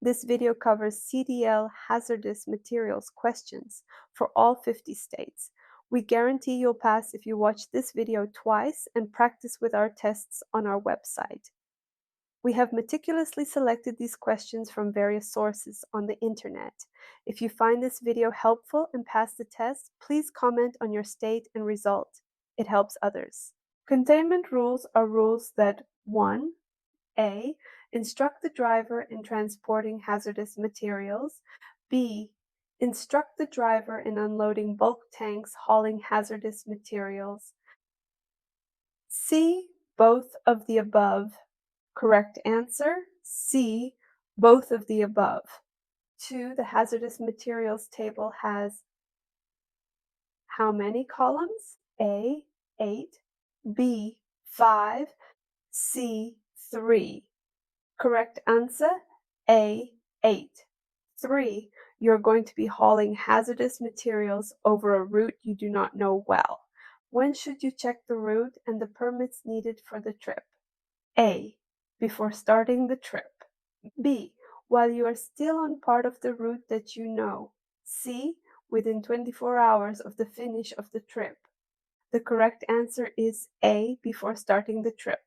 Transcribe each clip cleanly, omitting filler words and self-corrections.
This video covers CDL Hazardous Materials questions for all 50 states. We guarantee you'll pass if you watch this video twice and practice with our tests on our website. We have meticulously selected these questions from various sources on the internet. If you find this video helpful and pass the test, please comment on your state and result. It helps others. Containment rules are rules that 1. A. Instruct the driver in transporting hazardous materials. B. Instruct the driver in unloading bulk tanks hauling hazardous materials. C. Both of the above. Correct answer, C. Both of the above. 2. The hazardous materials table has how many columns? A. 8. B. 5. C. 3. Correct answer, A. 8. 3. You're going to be hauling hazardous materials over a route you do not know well. When should you check the route and the permits needed for the trip? A. Before starting the trip. B. While you are still on part of the route that you know. C. Within 24 hours of the finish of the trip. The correct answer is A. Before starting the trip.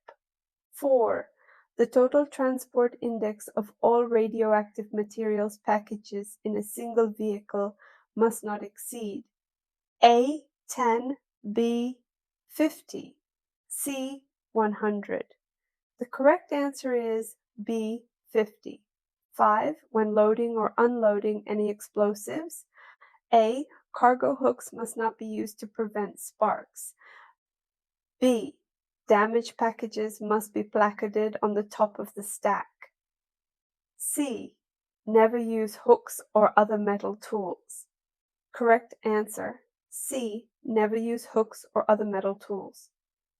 4. The total transport index of all radioactive materials packages in a single vehicle must not exceed A. 10, B. 50, C. 100. The correct answer is B. 50. 5. When loading or unloading any explosives. A. Cargo hooks must not be used to prevent sparks. B. Damaged packages must be placarded on the top of the stack. C. Never use hooks or other metal tools. Correct answer, C. Never use hooks or other metal tools.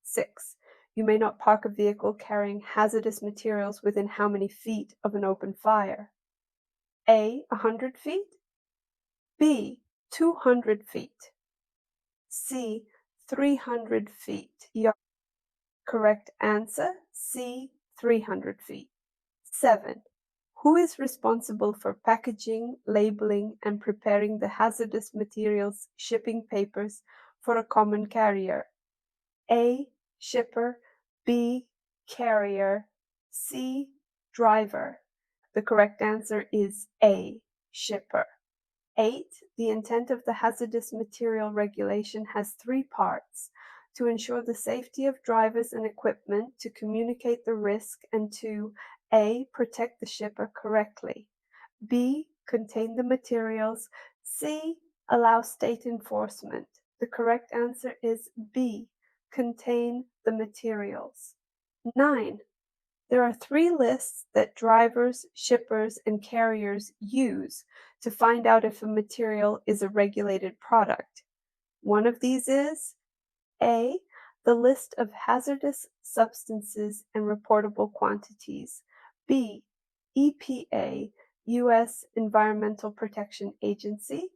6. You may not park a vehicle carrying hazardous materials within how many feet of an open fire? A. 100 feet. B. 200 feet. C. 300 feet. Correct answer, C. 300 feet. 7. Who is responsible for packaging, labeling, and preparing the hazardous materials shipping papers for a common carrier? A. Shipper. B. Carrier. C. Driver. The correct answer is A. Shipper. 8. The intent of the hazardous material regulation has 3 parts: to ensure the safety of drivers and equipment, to communicate the risk, and to A. Protect the shipper correctly. B. Contain the materials. C. Allow state enforcement. The correct answer is B. Contain the materials. 9. There are 3 lists that drivers, shippers, and carriers use to find out if a material is a regulated product. One of these is A. The list of hazardous substances and reportable quantities. B. EPA, U.S. Environmental Protection Agency,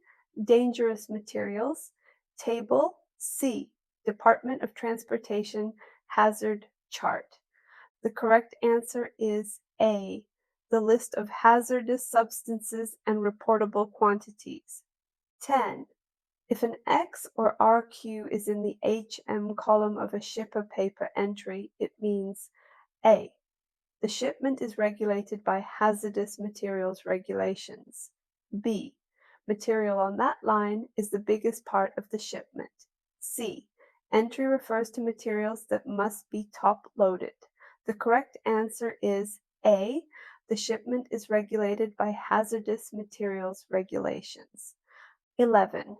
Dangerous Materials Table. C. Department of Transportation Hazard Chart. The correct answer is A. The list of hazardous substances and reportable quantities. 10. If an X or RQ is in the HM column of a shipper paper entry, it means A. The shipment is regulated by hazardous materials regulations. B. Material on that line is the biggest part of the shipment. C. Entry refers to materials that must be top-loaded. The correct answer is A. The shipment is regulated by hazardous materials regulations. 11.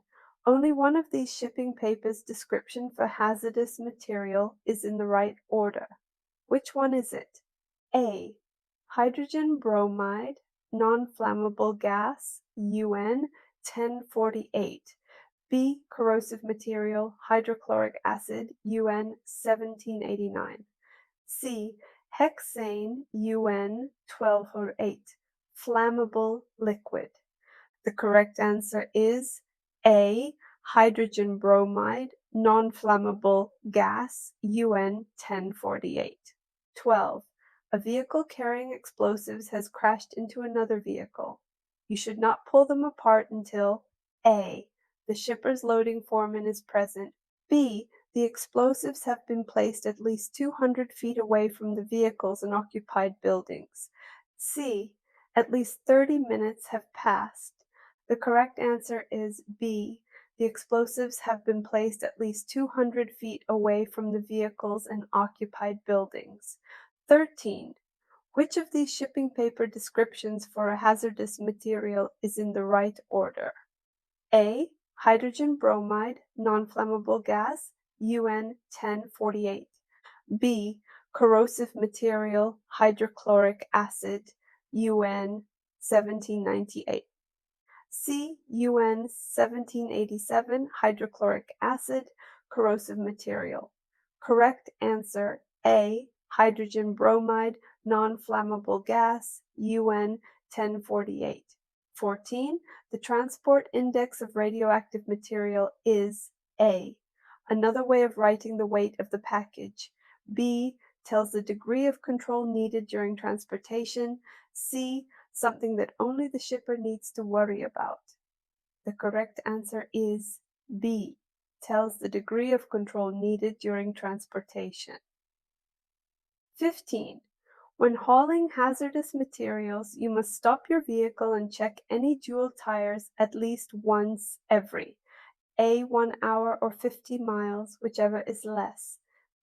Only one of these shipping papers' description for hazardous material is in the right order. Which one is it? A. Hydrogen bromide, non-flammable gas, UN 1048. B. Corrosive material, hydrochloric acid, UN 1789. C. Hexane, UN 1208. Flammable liquid. The correct answer is A. Hydrogen bromide, non-flammable gas, UN 1048. 12. A vehicle carrying explosives has crashed into another vehicle. You should not pull them apart until A. The shipper's loading foreman is present. B. The explosives have been placed at least 200 feet away from the vehicles and occupied buildings. C. At least 30 minutes have passed. The correct answer is B. The explosives have been placed at least 200 feet away from the vehicles and occupied buildings. 13. Which of these shipping paper descriptions for a hazardous material is in the right order? A. Hydrogen bromide, non-flammable gas, UN 1048. B. Corrosive material, hydrochloric acid, UN 1798. C. UN 1787, hydrochloric acid, corrosive material. Correct answer A. Hydrogen bromide, non-flammable gas, UN 1048. 14. The transport index of radioactive material is A. Another way of writing the weight of the package. B. Tells the degree of control needed during transportation. C. Something that only the shipper needs to worry about. The correct answer is B. Tells the degree of control needed during transportation. 15. When hauling hazardous materials, you must stop your vehicle and check any dual tires at least once every. A. 1 hour or 50 miles, whichever is less.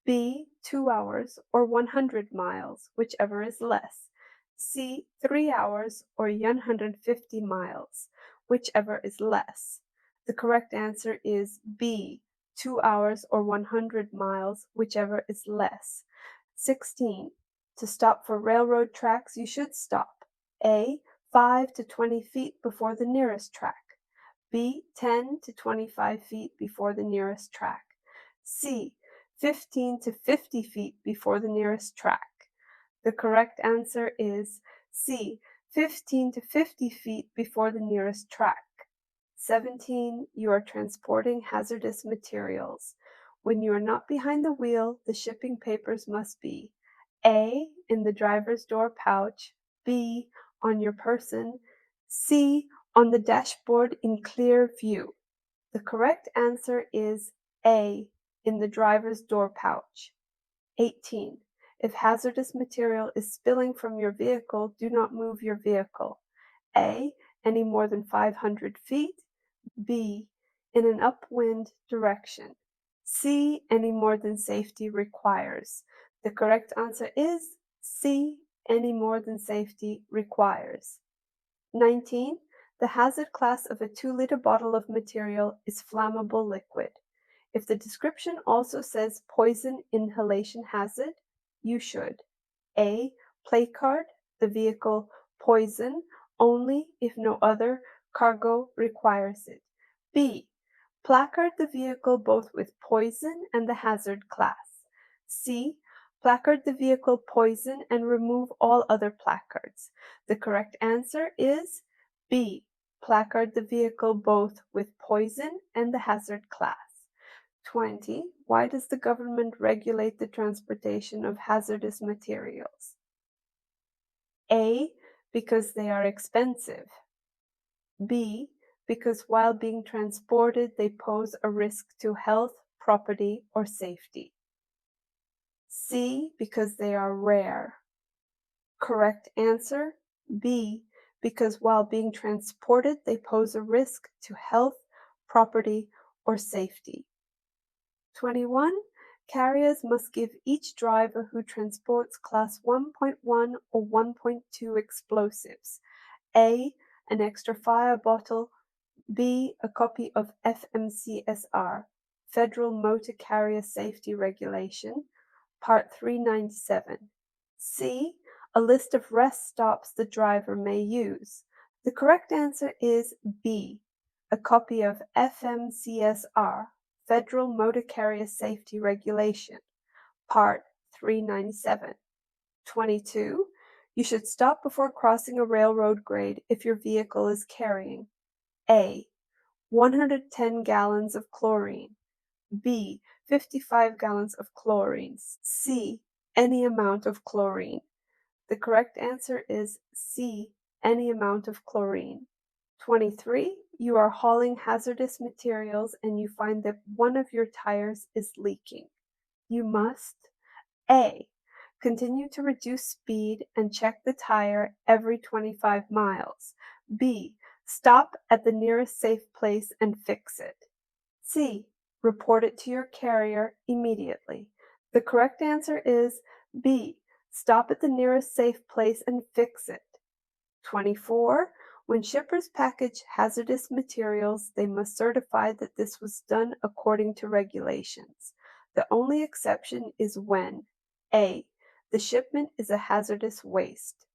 B. 2 hours or 100 miles, whichever is less. C. 3 hours or 150 miles, whichever is less. The correct answer is B. 2 hours or 100 miles, whichever is less. 16. To stop for railroad tracks, you should stop. A. 5 to 20 feet before the nearest track. B. 10 to 25 feet before the nearest track. C. 15 to 50 feet before the nearest track. The correct answer is C. 15 to 50 feet before the nearest track. 17. You are transporting hazardous materials. When you are not behind the wheel, the shipping papers must be A. In the driver's door pouch, B. On your person, C. On the dashboard in clear view. The correct answer is A. In the driver's door pouch. 18. If hazardous material is spilling from your vehicle, do not move your vehicle. A. Any more than 500 feet. B. In an upwind direction. C. Any more than safety requires. The correct answer is C. Any more than safety requires. 19. The hazard class of a 2-liter bottle of material is flammable liquid. If the description also says poison inhalation hazard, you should A. Placard the vehicle poison only if no other cargo requires it. B. Placard the vehicle both with poison and the hazard class. C. Placard the vehicle poison and remove all other placards. The correct answer is B. Placard the vehicle both with poison and the hazard class. 20. Why does the government regulate the transportation of hazardous materials? A. Because they are expensive. B. Because while being transported, they pose a risk to health, property, or safety. C. Because they are rare. Correct answer, B. Because while being transported, they pose a risk to health, property, or safety. 21. Carriers must give each driver who transports Class 1.1 or 1.2 explosives A. An extra fire bottle, B. A copy of FMCSR, Federal Motor Carrier Safety Regulation, Part 397. C. A list of rest stops the driver may use. The correct answer is B. A copy of FMCSR, Federal Motor Carrier Safety Regulation, Part 397. 22. You should stop before crossing a railroad grade if your vehicle is carrying A. 110 gallons of chlorine. B. 55 gallons of chlorine. C. Any amount of chlorine. The correct answer is C, any amount of chlorine. 23. You are hauling hazardous materials and you find that one of your tires is leaking. You must A. Continue to reduce speed and check the tire every 25 miles. B. Stop at the nearest safe place and fix it. C. Report it to your carrier immediately. The correct answer is B. Stop at the nearest safe place and fix it. 24. When shippers package hazardous materials, they must certify that this was done according to regulations. The only exception is when A. The shipment is a hazardous waste.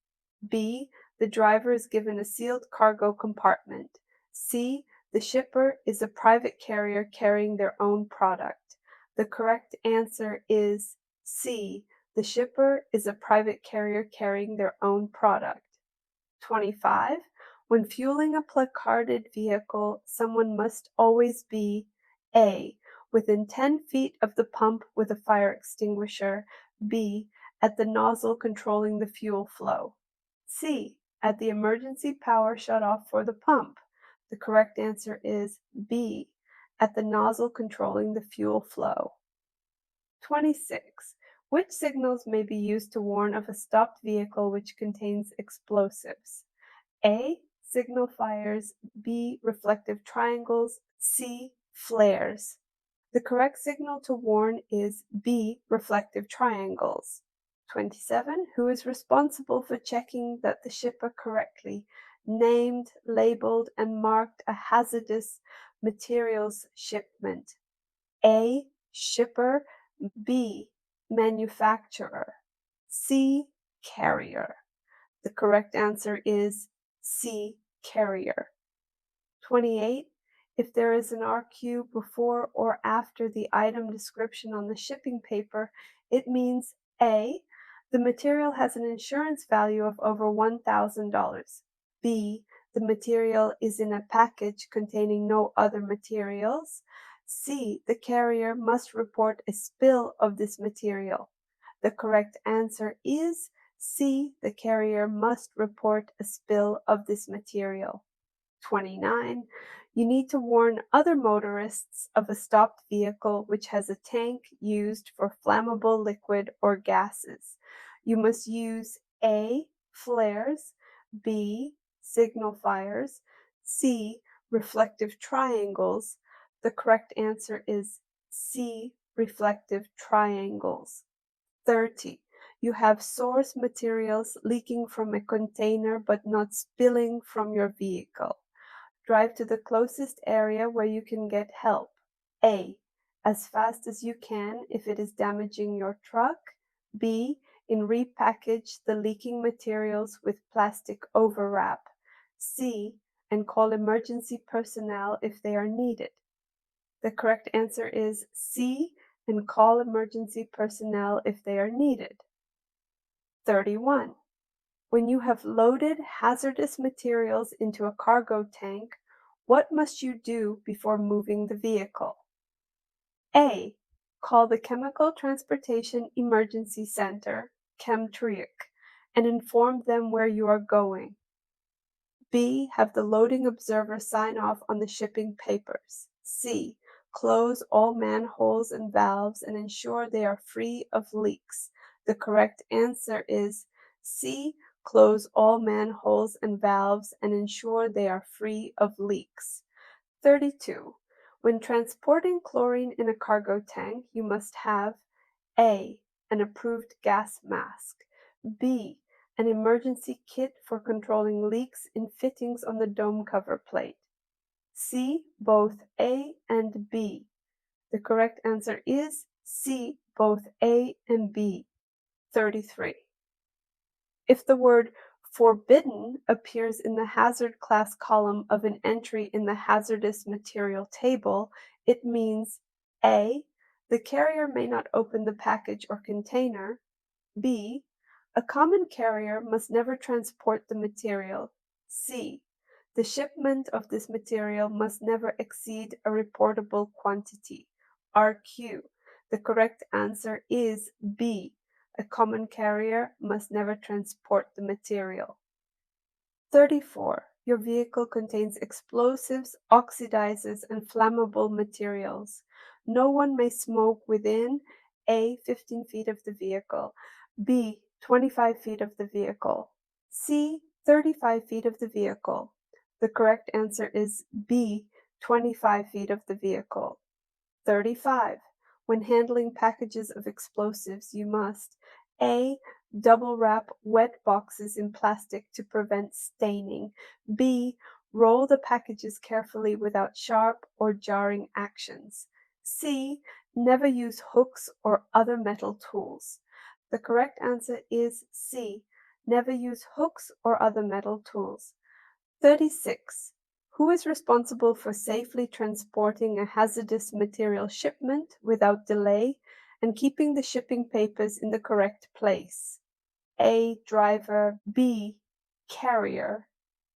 B. The driver is given a sealed cargo compartment. C. The shipper is a private carrier carrying their own product. The correct answer is C. The shipper is a private carrier carrying their own product. 25. When fueling a placarded vehicle, someone must always be A. Within 10 feet of the pump with a fire extinguisher. B. At the nozzle controlling the fuel flow. C. At the emergency power shutoff for the pump. The correct answer is B. At the nozzle controlling the fuel flow. 26. Which signals may be used to warn of a stopped vehicle which contains explosives? A. Signal fires. B. Reflective triangles. C. Flares. The correct signal to warn is B. Reflective triangles. 27. Who is responsible for checking that the shipper correctly named, labeled, and marked a hazardous materials shipment? A. Shipper. B. Manufacturer. C. Carrier. The correct answer is C. Carrier. 28. If there is an RQ before or after the item description on the shipping paper, it means A. The material has an insurance value of over $1,000. B. The material is in a package containing no other materials. C. The carrier must report a spill of this material. The correct answer is C. The carrier must report a spill of this material. 29. You need to warn other motorists of a stopped vehicle which has a tank used for flammable liquid or gases. You must use A. Flares. B. Signal fires. C. Reflective triangles. The correct answer is C. Reflective triangles. 30. You have source materials leaking from a container but not spilling from your vehicle. Drive to the closest area where you can get help. A. As fast as you can if it is damaging your truck. B. And repackage the leaking materials with plastic overwrap. C. And call emergency personnel if they are needed. The correct answer is C. And call emergency personnel if they are needed. 31. When you have loaded hazardous materials into a cargo tank, what must you do before moving the vehicle? A. Call the Chemical Transportation Emergency Center, ChemTRIC, and inform them where you are going. B. Have the loading observer sign off on the shipping papers. C. Close all manholes and valves and ensure they are free of leaks. The correct answer is C. Close all manholes and valves and ensure they are free of leaks. 32. When transporting chlorine in a cargo tank, you must have A. An approved gas mask. B. An emergency kit for controlling leaks in fittings on the dome cover plate. C. Both A and B. The correct answer is C. Both A and B. 33. If the word forbidden appears in the hazard class column of an entry in the hazardous material table, it means A. The carrier may not open the package or container. B. A common carrier must never transport the material. C. The shipment of this material must never exceed a reportable quantity. RQ. The correct answer is B. A common carrier must never transport the material. 34. Your vehicle contains explosives, oxidizers, and flammable materials. No one may smoke within A. 15 feet of the vehicle, B. 25 feet of the vehicle, C. 35 feet of the vehicle. The correct answer is B. 25 feet of the vehicle. 35. When handling packages of explosives, you must A. Double wrap wet boxes in plastic to prevent staining. B. Roll the packages carefully without sharp or jarring actions. C. Never use hooks or other metal tools. The correct answer is C. Never use hooks or other metal tools. 36. Who is responsible for safely transporting a hazardous material shipment without delay and keeping the shipping papers in the correct place? A. Driver. B. Carrier.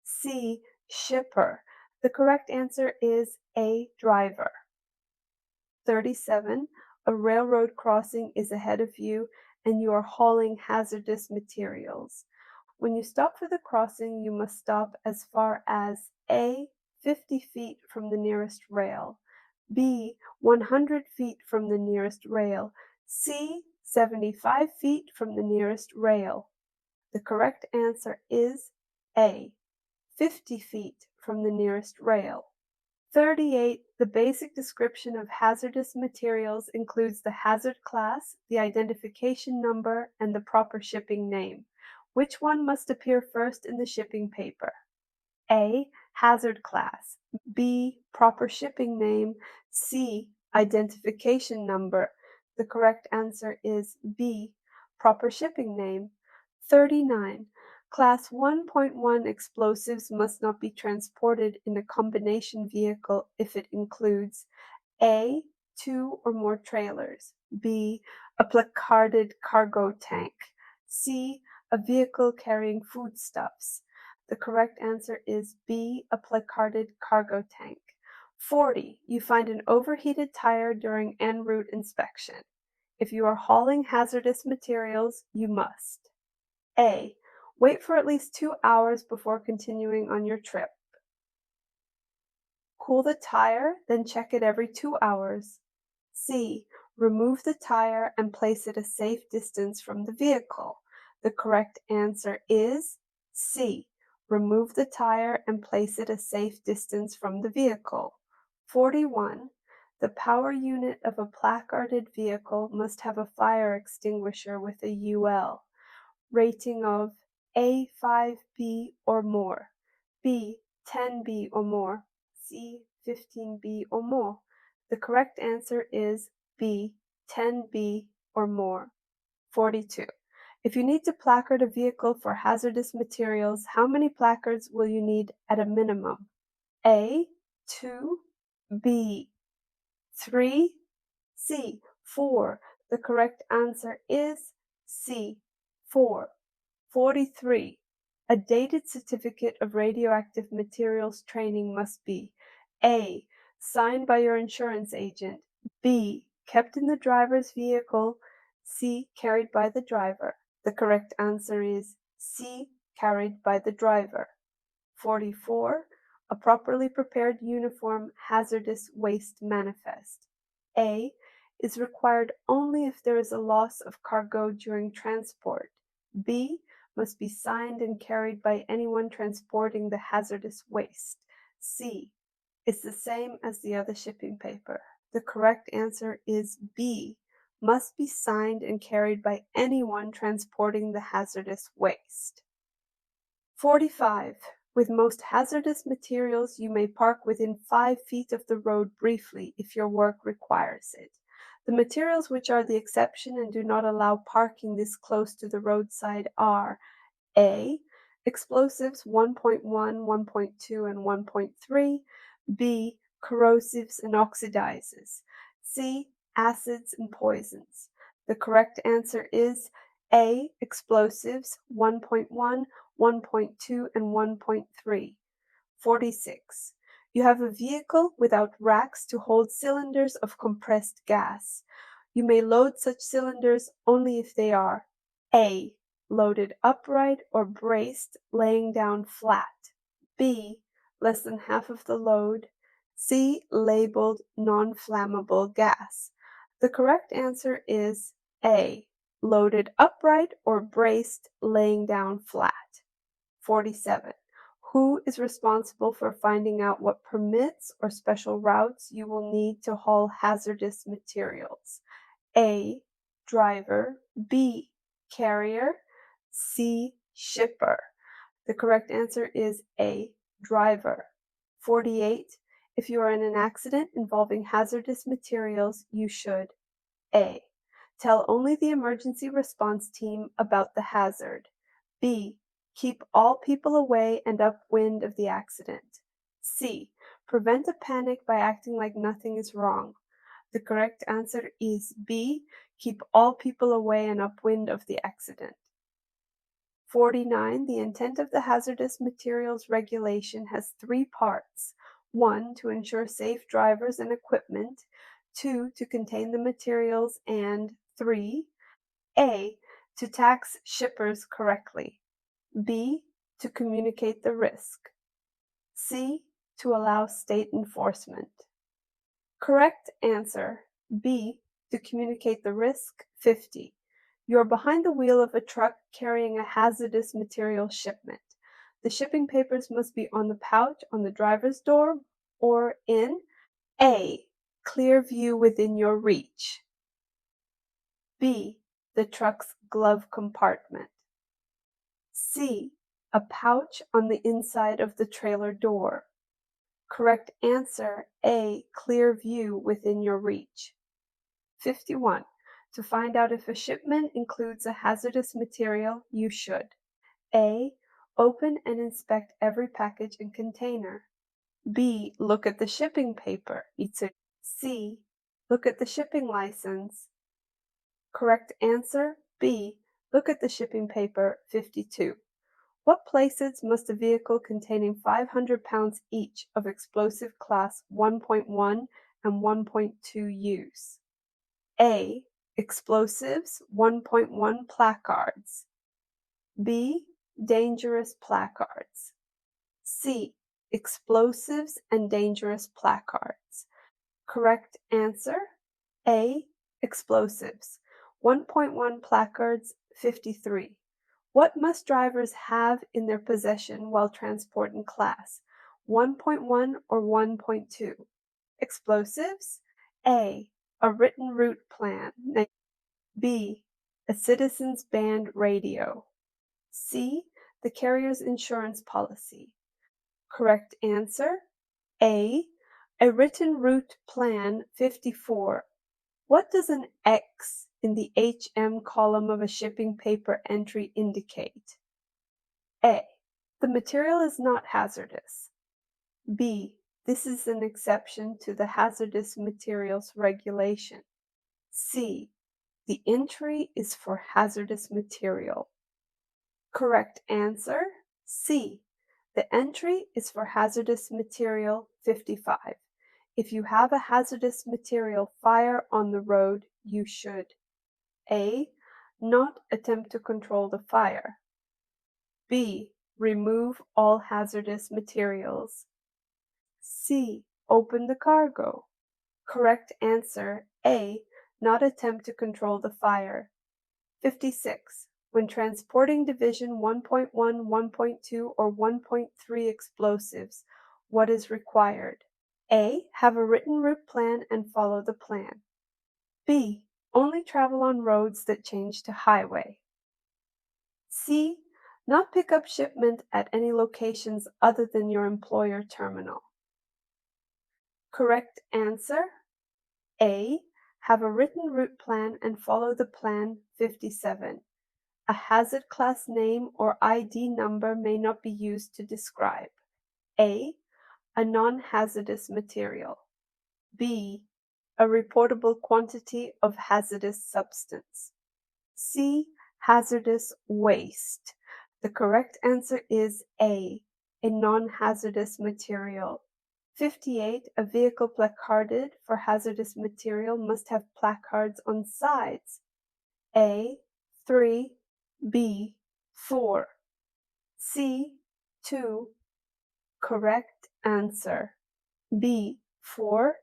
C. Shipper. The correct answer is A. Driver. 37. A railroad crossing is ahead of you and you are hauling hazardous materials. When you stop for the crossing, you must stop as far as A. 50 feet from the nearest rail, B. 100 feet from the nearest rail, C. 75 feet from the nearest rail. The correct answer is A. 50 feet from the nearest rail. 38. The basic description of hazardous materials includes the hazard class, the identification number, and the proper shipping name. Which one must appear first in the shipping paper? A. Hazard class. B. Proper shipping name. C. Identification number. The correct answer is B. Proper shipping name. 39. Class 1.1 explosives must not be transported in a combination vehicle if it includes A. 2 or more trailers. B. A placarded cargo tank. C. A vehicle carrying foodstuffs. The correct answer is B. A placarded cargo tank. 40. You find an overheated tire during en route inspection. If you are hauling hazardous materials, you must A. Wait for at least 2 hours before continuing on your trip. Cool the tire, then check it every 2 hours. C. Remove the tire and place it a safe distance from the vehicle. The correct answer is C. Remove the tire and place it a safe distance from the vehicle. 41. The power unit of a placarded vehicle must have a fire extinguisher with a UL rating of A. 5B or more, B. 10B or more, C. 15B or more. The correct answer is B. 10B or more. 42. If you need to placard a vehicle for hazardous materials, how many placards will you need at a minimum? A. 2, B. 3, C. 4. The correct answer is C. 4. 43. A dated certificate of radioactive materials training must be A. Signed by your insurance agent, B. Kept in the driver's vehicle, C. Carried by the driver. The correct answer is C. Carried by the driver. 44. A properly prepared uniform hazardous waste manifest. A. Is required only if there is a loss of cargo during transport. B. Must be signed and carried by anyone transporting the hazardous waste. C. Is the same as the other shipping paper. The correct answer is B. Must be signed and carried by anyone transporting the hazardous waste. 45. With most hazardous materials, you may park within 5 feet of the road briefly if your work requires it. The materials which are the exception and do not allow parking this close to the roadside are A. Explosives 1.1, 1.2, and 1.3. B. Corrosives and oxidizers. C. Acids and poisons. The correct answer is A. Explosives 1.1, 1.2, and 1.3. 46. You have a vehicle without racks to hold cylinders of compressed gas. You may load such cylinders only if they are A. Loaded upright or braced, laying down flat. B. Less than half of the load. C. Labeled non-flammable gas. The correct answer is A. Loaded upright or braced, laying down flat. 47. Who is responsible for finding out what permits or special routes you will need to haul hazardous materials? A. Driver. B. Carrier. C. Shipper. The correct answer is A. Driver. 48. If you are in an accident involving hazardous materials, you should A. Tell only the emergency response team about the hazard. B. Keep all people away and upwind of the accident. C. Prevent a panic by acting like nothing is wrong. The correct answer is B. Keep all people away and upwind of the accident. 49. The intent of the hazardous materials regulation has three parts. 1. To ensure safe drivers and equipment. 2. To contain the materials. And 3. A. To tax shippers correctly. B. To communicate the risk. C. To allow state enforcement. Correct answer, B. To communicate the risk. 50. You are behind the wheel of a truck carrying a hazardous material shipment. The shipping papers must be on the pouch on the driver's door or in A. Clear view within your reach. B. The truck's glove compartment. C. A pouch on the inside of the trailer door. Correct answer, A. Clear view within your reach. 51. To find out if a shipment includes a hazardous material, you should A. Open and inspect every package and container. B. Look at the shipping paper. C. Look at the shipping license. Correct answer, B. Look at the shipping paper. 52. What places must a vehicle containing 500 pounds each of explosive class 1.1 and 1.2 use? A. Explosives 1.1 placards. B. Dangerous placards. C. Explosives and dangerous placards. Correct answer, A. Explosives. 1.1 placards. 53. What must drivers have in their possession while transporting class 1.1 or 1.2? Explosives. A. A written route plan. B. A citizen's band radio. C. The carrier's insurance policy. Correct answer, A. A written route plan. 54. What does an X in the HM column of a shipping paper entry indicate? A. The material is not hazardous. B. This is an exception to the hazardous materials regulation. C. The entry is for hazardous material. Correct answer, C. The entry is for hazardous material. 55. If you have a hazardous material fire on the road, you should A. Not attempt to control the fire. B. Remove all hazardous materials. C. Open the cargo. Correct answer, A. Not attempt to control the fire. 56. When transporting Division 1.1, 1.2, or 1.3 explosives, what is required? A. Have a written route plan and follow the plan. B. Only travel on roads that change to highway. C. Not pick up shipment at any locations other than your employer terminal. Correct answer, A. Have a written route plan and follow the plan. 57. A hazard class name or ID number may not be used to describe A. A non-hazardous material. B. A reportable quantity of hazardous substance. C. Hazardous waste. The correct answer is A. A non-hazardous material. 58. A vehicle placarded for hazardous material must have placards on sides. A. 3. B, 4. C, 2. Correct answer. B, 4.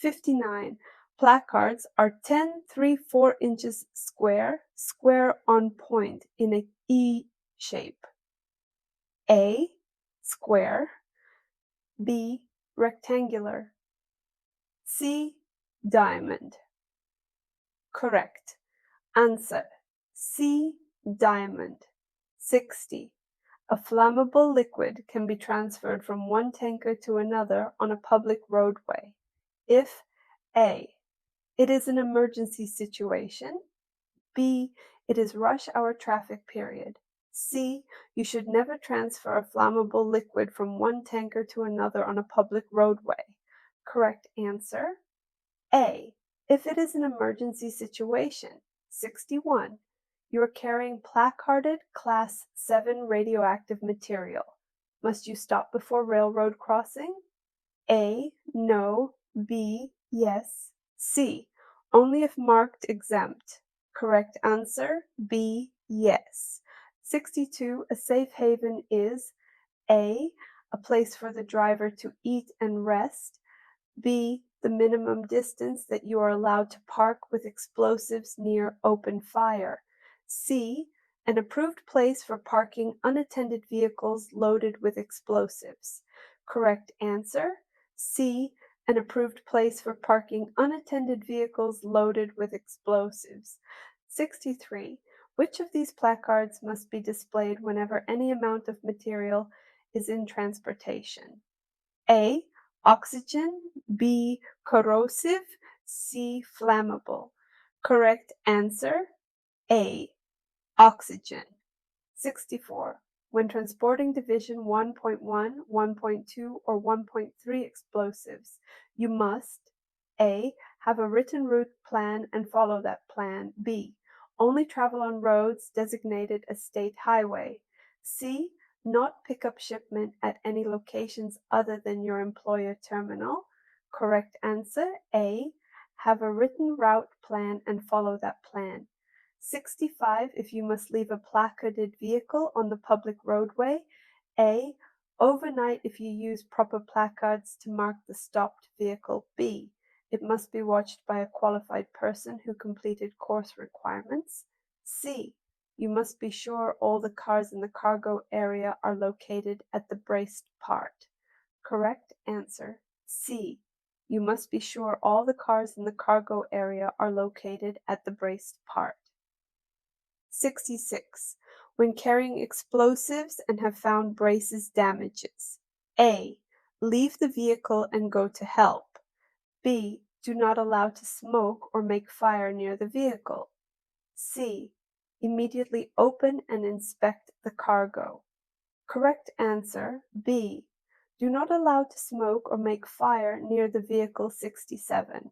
59. Placards are 10, 3, 4 inches square, square on point in a E shape. A, square. B, rectangular. C, diamond. Correct answer. C, diamond. 60. A flammable liquid can be transferred from one tanker to another on a public roadway if A, it is an emergency situation, B, it is rush hour traffic period, C, you should never transfer a flammable liquid from one tanker to another on a public roadway. Correct answer, A, if it is an emergency situation. 61. You are carrying placarded Class 7 radioactive material. Must you stop before railroad crossing? A, no. B, yes. C, only if marked exempt. Correct answer, B, yes. 62. A safe haven is A, a place for the driver to eat and rest. B, the minimum distance that you are allowed to park with explosives near open fire. C, an approved place for parking unattended vehicles loaded with explosives. Correct answer, C, an approved place for parking unattended vehicles loaded with explosives. 63. Which of these placards must be displayed whenever any amount of material is in transportation? A, oxygen. B, corrosive. C, flammable. Correct answer, A, oxygen. 64. When transporting Division 1.1, 1.2, or 1.3 explosives, you must A, have a written route plan and follow that plan. B, only travel on roads designated as state highway. C, not pick up shipment at any locations other than your employer terminal. Correct answer, A, have a written route plan and follow that plan. 65. If you must leave a placarded vehicle on the public roadway. A, overnight if you use proper placards to mark the stopped vehicle. B, it must be watched by a qualified person who completed course requirements. C, you must be sure all the cars in the cargo area are located at the braced part. Correct answer, C, you must be sure all the cars in the cargo area are located at the braced part. 66. When carrying explosives and have found braces damages. A, leave the vehicle and go to help. B, do not allow to smoke or make fire near the vehicle. C, immediately open and inspect the cargo. Correct answer, B, do not allow to smoke or make fire near the vehicle. 67.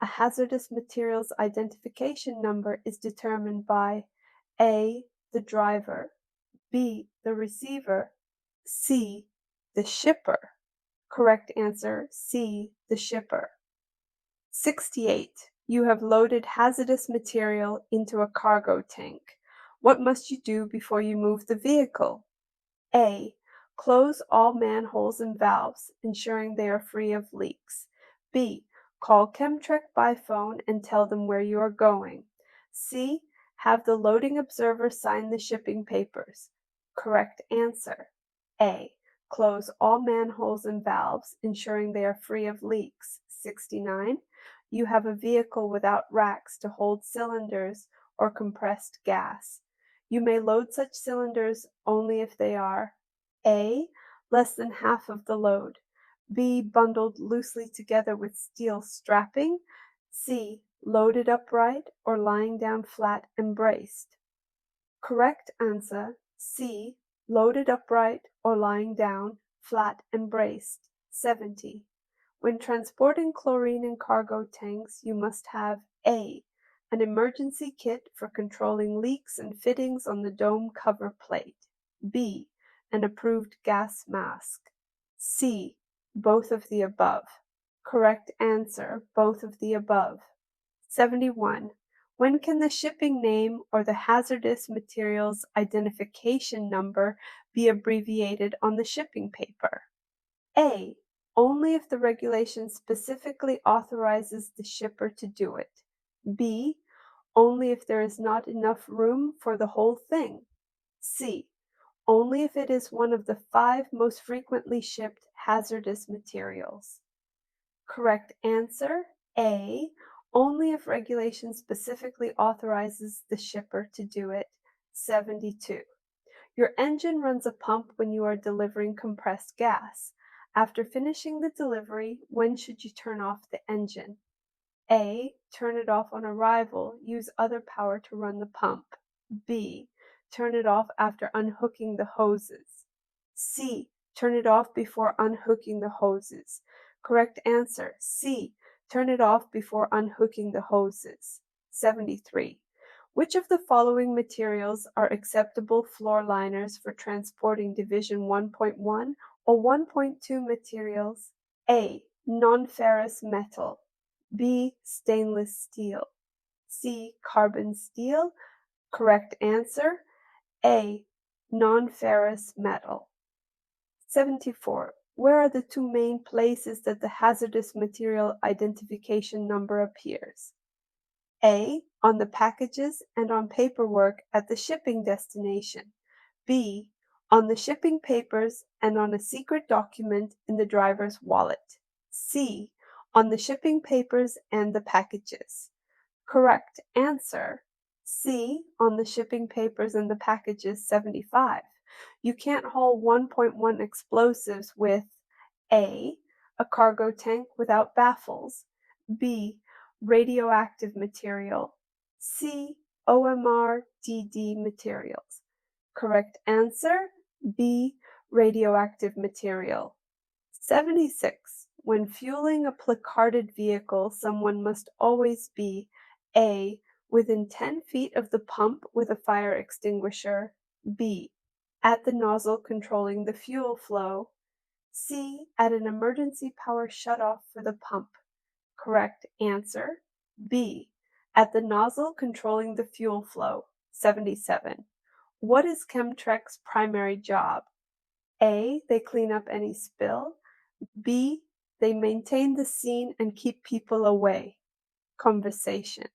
A hazardous materials identification number is determined by A, the driver. B, the receiver. C, the shipper. Correct answer, C, the shipper. 68. You have loaded hazardous material into a cargo tank. What must you do before you move the vehicle? A, close all manholes and valves, ensuring they are free of leaks. B, call Chemtrek by phone and tell them where you are going. C, have the loading observer sign the shipping papers. Correct answer, A, close all manholes and valves, ensuring they are free of leaks. 69. You have a vehicle without racks to hold cylinders or compressed gas. You may load such cylinders only if they are A, less than half of the load. B, bundled loosely together with steel strapping. C, loaded upright or lying down flat and braced. Correct answer, C, loaded upright or lying down, flat and braced. 70. When transporting chlorine in cargo tanks, you must have A, an emergency kit for controlling leaks and fittings on the dome cover plate. B, an approved gas mask. C, both of the above. Correct answer, both of the above. 71. When can the shipping name or the hazardous materials identification number be abbreviated on the shipping paper? A. Only if the regulation specifically authorizes the shipper to do it. B. Only if there is not enough room for the whole thing. C. Only if it is one of the 5 most frequently shipped hazardous materials. Correct answer, A. Only if regulation specifically authorizes the shipper to do it. 72. Your engine runs a pump when you are delivering compressed gas. After finishing the delivery, when should you turn off the engine? A. Turn it off on arrival. Use other power to run the pump. B. Turn it off after unhooking the hoses. C. Turn it off before unhooking the hoses. Correct answer, C. Turn it off before unhooking the hoses. 73. Which of the following materials are acceptable floor liners for transporting Division 1.1 or 1.2 materials? A. Non-ferrous metal. B. Stainless steel. C. Carbon steel. Correct answer, A. Non-ferrous metal. 74. Where are the 2 main places that the hazardous material identification number appears? A. On the packages and on paperwork at the shipping destination. B. On the shipping papers and on a secret document in the driver's wallet. C. On the shipping papers and the packages. Correct answer, C. On the shipping papers and the packages. 75. You can't haul 1.1 explosives with A. A cargo tank without baffles. B. Radioactive material. C. OMR-DD materials. Correct answer, B. Radioactive material. 76. When fueling a placarded vehicle, someone must always be A. Within 10 feet of the pump with a fire extinguisher. B. At the nozzle controlling the fuel flow. C. At an emergency power shutoff for the pump. Correct answer, B. At the nozzle controlling the fuel flow. 77. What is Chemtrek's primary job? A. They clean up any spill. B. They maintain the scene and keep people away. Conversation.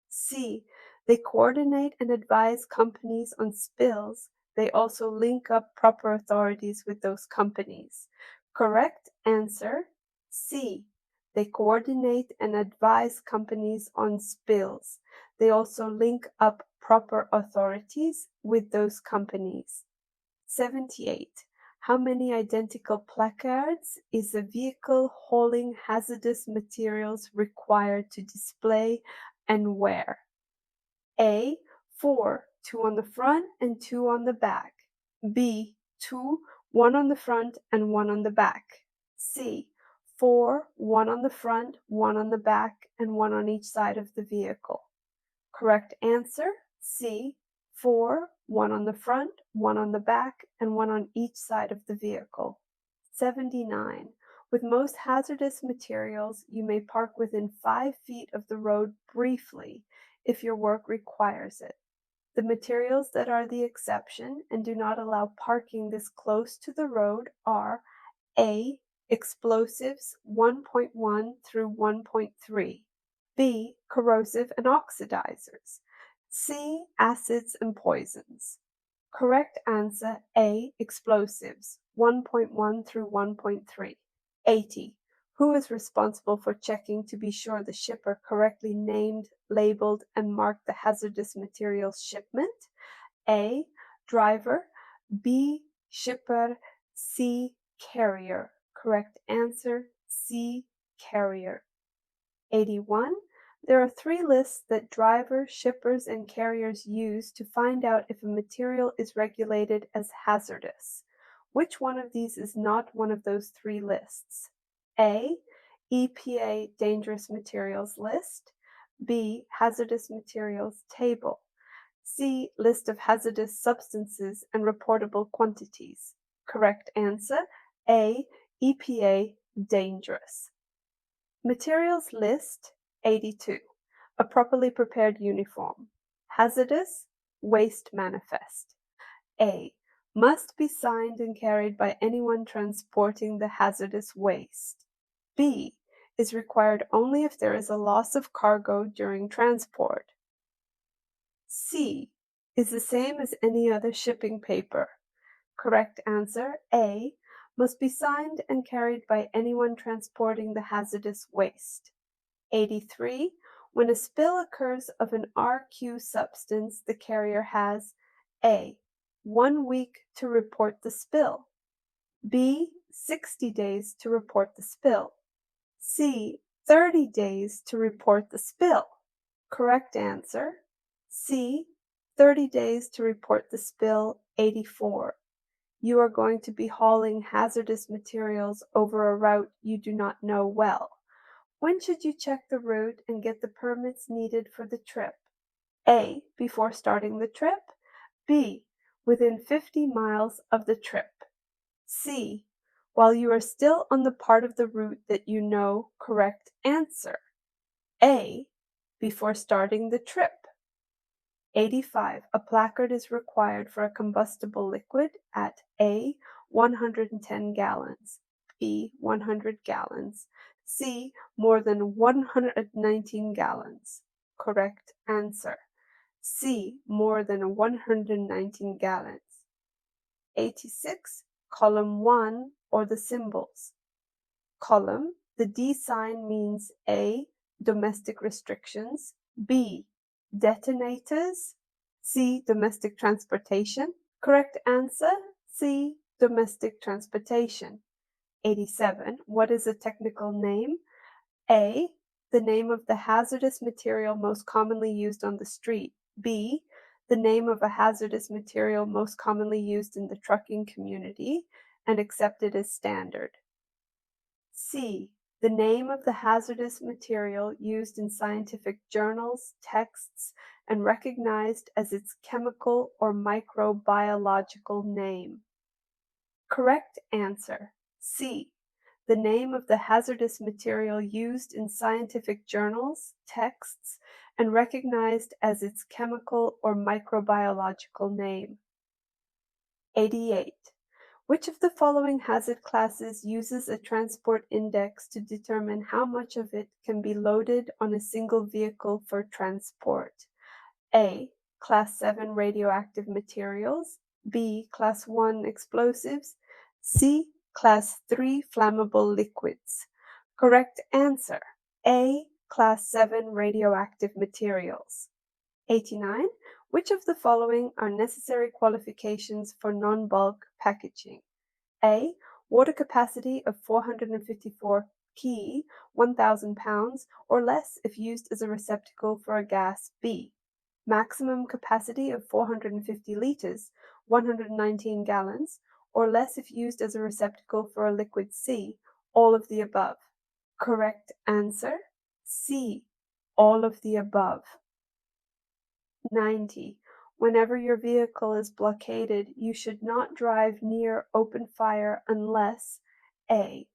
C. They coordinate and advise companies on spills. They also link up proper authorities with those companies. Correct answer, C. They coordinate and advise companies on spills. They also link up proper authorities with those companies. 78. How many identical placards is a vehicle hauling hazardous materials required to display and wear? A. 4, 2 on the front and 2 on the back. B. 2, 1 on the front and 1 on the back. C. 4, 1 on the front, 1 on the back, and 1 on each side of the vehicle. Correct answer, C. 4, 1 on the front, 1 on the back, and 1 on each side of the vehicle. 79. With most hazardous materials, you may park within 5 feet of the road briefly if your work requires it. The materials that are the exception and do not allow parking this close to the road are A. Explosives 1.1 through 1.3. B. Corrosive and oxidizers. C. Acids and poisons. Correct answer, A. Explosives 1.1 through 1.3. 80. Who is responsible for checking to be sure the shipper correctly named, labeled, and marked the hazardous materials shipment? A. Driver. B. Shipper. C. Carrier. Correct answer, C. Carrier. 81. There are 3 lists that drivers, shippers, and carriers use to find out if a material is regulated as hazardous. Which one of these is not one of those 3 lists? A. EPA Dangerous Materials List. B. Hazardous Materials Table. C. List of hazardous substances and reportable quantities. Correct answer, A. EPA Dangerous. Materials List 82. a properly prepared uniform. Hazardous waste manifest. A. Must be signed and carried by anyone transporting the hazardous waste. B. Is required only if there is a loss of cargo during transport. C. Is the same as any other shipping paper. Correct answer, A. Must be signed and carried by anyone transporting the hazardous waste. 83. When a spill occurs of an RQ substance, the carrier has A. 1 week to report the spill. B. 60 days to report the spill. C. 30 days to report the spill. Correct answer, C. 30 days to report the spill. 84. You are going to be hauling hazardous materials over a route you do not know well. When should you check the route and get the permits needed for the trip? A. Before starting the trip. B. Within 50 miles of the trip. C. While you are still on the part of the route that you know. Correct answer. A. Before starting the trip. 85. A placard is required for a combustible liquid at A. 110 gallons, B. 100 gallons, C. More than 119 gallons. Correct answer. C. More than 119 gallons. 86. Column 1 or the symbols. Column, the D sign means A. Domestic restrictions, B. Detonators, C. Domestic transportation. Correct answer, C. Domestic transportation. 87. What is a technical name? A. The name of the hazardous material most commonly used on the street. B. The name of a hazardous material most commonly used in the trucking community and accepted as standard. C. The name of the hazardous material used in scientific journals, texts, and recognized as its chemical or microbiological name. Correct answer, C. The name of the hazardous material used in scientific journals, texts, and recognized as its chemical or microbiological name. 88. Which of the following hazard classes uses a transport index to determine how much of it can be loaded on a single vehicle for transport? A. Class 7 radioactive materials, B. Class 1 explosives, C. Class 3 flammable liquids. Correct answer, A. Class 7 radioactive materials. 89. Which of the following are necessary qualifications for non-bulk packaging? A. Water capacity of 454 kg, 1,000 pounds, or less if used as a receptacle for a gas. B. Maximum capacity of 450 liters, 119 gallons, or less if used as a receptacle for a liquid. C. All of the above. Correct answer, C. All of the above. 90. Whenever your vehicle is blockaded, you should not drive near open fire unless A.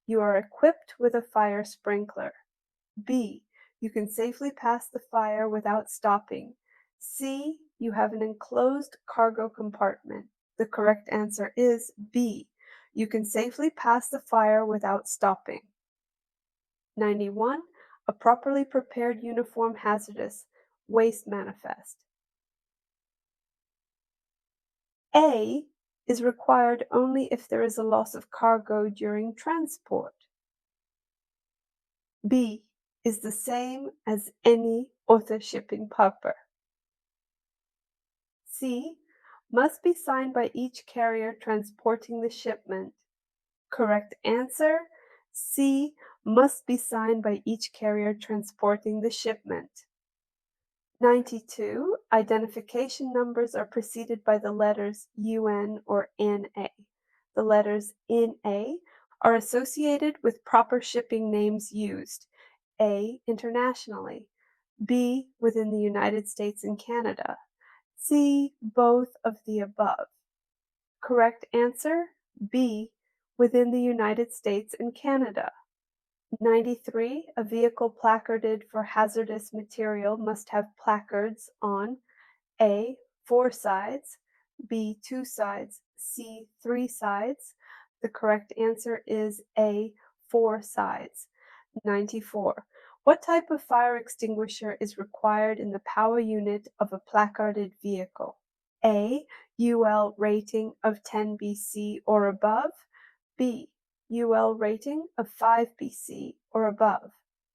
You are equipped with a fire sprinkler. B. You can safely pass the fire without stopping. C. You have an enclosed cargo compartment. The correct answer is B. You can safely pass the fire without stopping. 91. A properly prepared uniform hazardous waste manifest. A is required only if there is a loss of cargo during transport. B is the same as any other shipping paper. C must be signed by each carrier transporting the shipment. Correct answer, C must be signed by each carrier transporting the shipment. 92. Identification numbers are preceded by the letters UN or NA. The letters NA are associated with proper shipping names used. A. Internationally. B. Within the United States and Canada. C. Both of the above. Correct answer, B. Within the United States and Canada. 93. A vehicle placarded for hazardous material must have placards on A. 4 sides, B. 2 sides, C. 3 sides. The correct answer is A. 4 sides. 94. What type of fire extinguisher is required in the power unit of a placarded vehicle? A. UL rating of 10 BC or above. B. UL rating of 5 BC or above.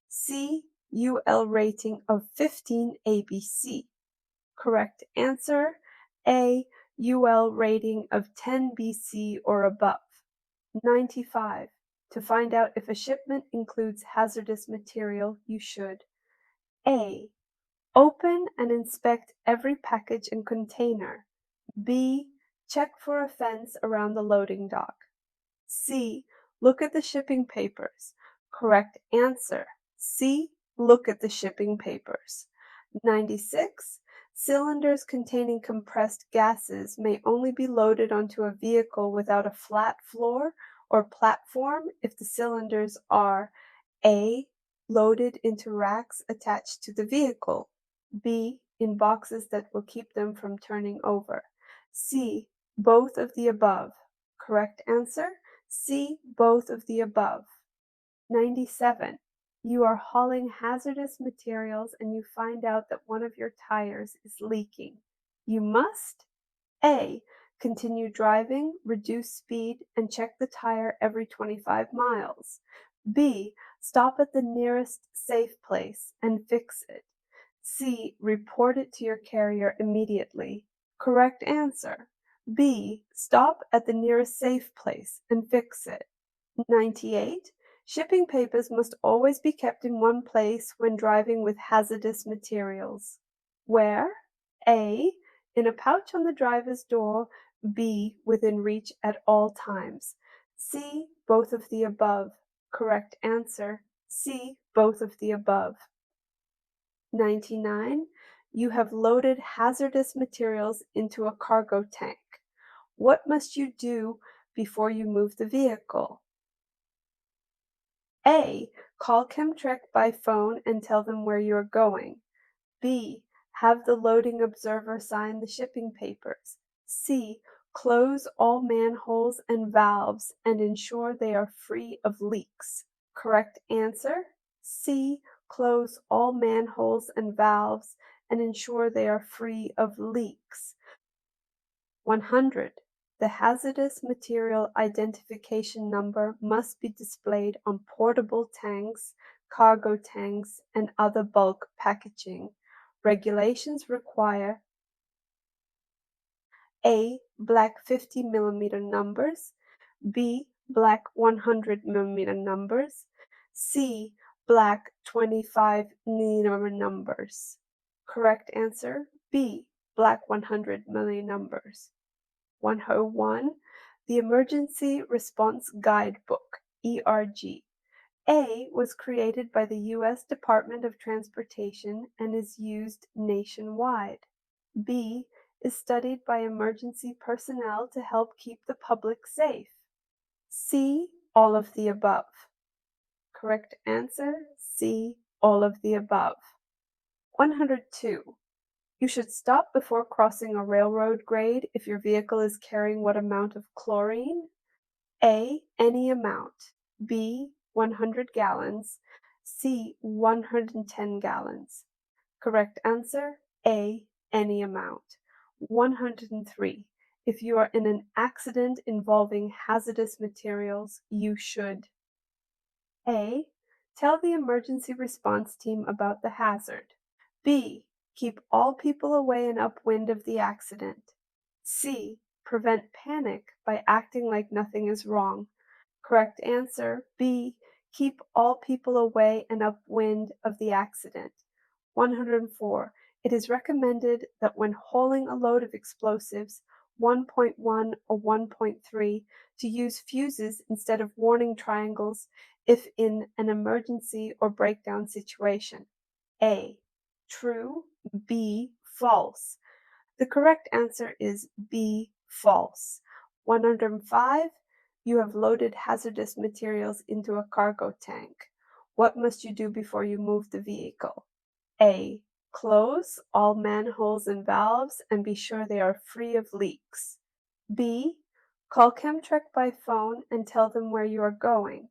C. UL rating of 15 ABC. Correct answer, A. UL rating of 10 BC or above. 95. To find out if a shipment includes hazardous material, you should A. Open and inspect every package and container. B. Check for a fence around the loading dock. C. Look at the shipping papers. Correct answer, C. Look at the shipping papers. 96. Cylinders containing compressed gases may only be loaded onto a vehicle without a flat floor or platform if the cylinders are A. Loaded into racks attached to the vehicle. B. In boxes that will keep them from turning over. C. Both of the above. Correct answer, C. Both of the above. 97. You are hauling hazardous materials and you find out that one of your tires is leaking. You must A. Continue driving, reduce speed, and check the tire every 25 miles. B. Stop at the nearest safe place and fix it. C. Report it to your carrier immediately. Correct answer. B. Stop at the nearest safe place and fix it. 98. Shipping papers must always be kept in one place when driving with hazardous materials. Where? A. In a pouch on the driver's door. B. Within reach at all times. C. Both of the above. Correct answer, C. Both of the above. 99. You have loaded hazardous materials into a cargo tank. What must you do before you move the vehicle? A. Call Chemtrek by phone and tell them where you are going. B. Have the loading observer sign the shipping papers. C. Close all manholes and valves and ensure they are free of leaks. Correct answer, C. Close all manholes and valves and ensure they are free of leaks. 100. The hazardous material identification number must be displayed on portable tanks, cargo tanks, and other bulk packaging. Regulations require A. Black 50 millimeter numbers, B. Black 100 millimeter numbers, C. Black 25 millimeter numbers. Correct answer, B. Black 100 millimeter numbers. 101. The Emergency Response Guidebook, ERG. A was created by the U.S. Department of Transportation and is used nationwide. B is studied by emergency personnel to help keep the public safe. C, all of the above. Correct answer, C, all of the above. 102. You should stop before crossing a railroad grade if your vehicle is carrying what amount of chlorine? A, any amount. B, 100 gallons. C, 110 gallons. Correct answer, A, any amount. 103. If you are in an accident involving hazardous materials, you should A, tell the emergency response team about the hazard. B, keep all people away and upwind of the accident. C, prevent panic by acting like nothing is wrong. Correct answer, B, keep all people away and upwind of the accident. 104. It is recommended that when hauling a load of explosives, 1.1 or 1.3, to use fuses instead of warning triangles if in an emergency or breakdown situation. A, true. B, false. The correct answer is B, false. 105. You have loaded hazardous materials into a cargo tank. What must you do before you move the vehicle? A. Close all manholes and valves and be sure they are free of leaks. B. Call Chemtrek by phone and tell them where you are going.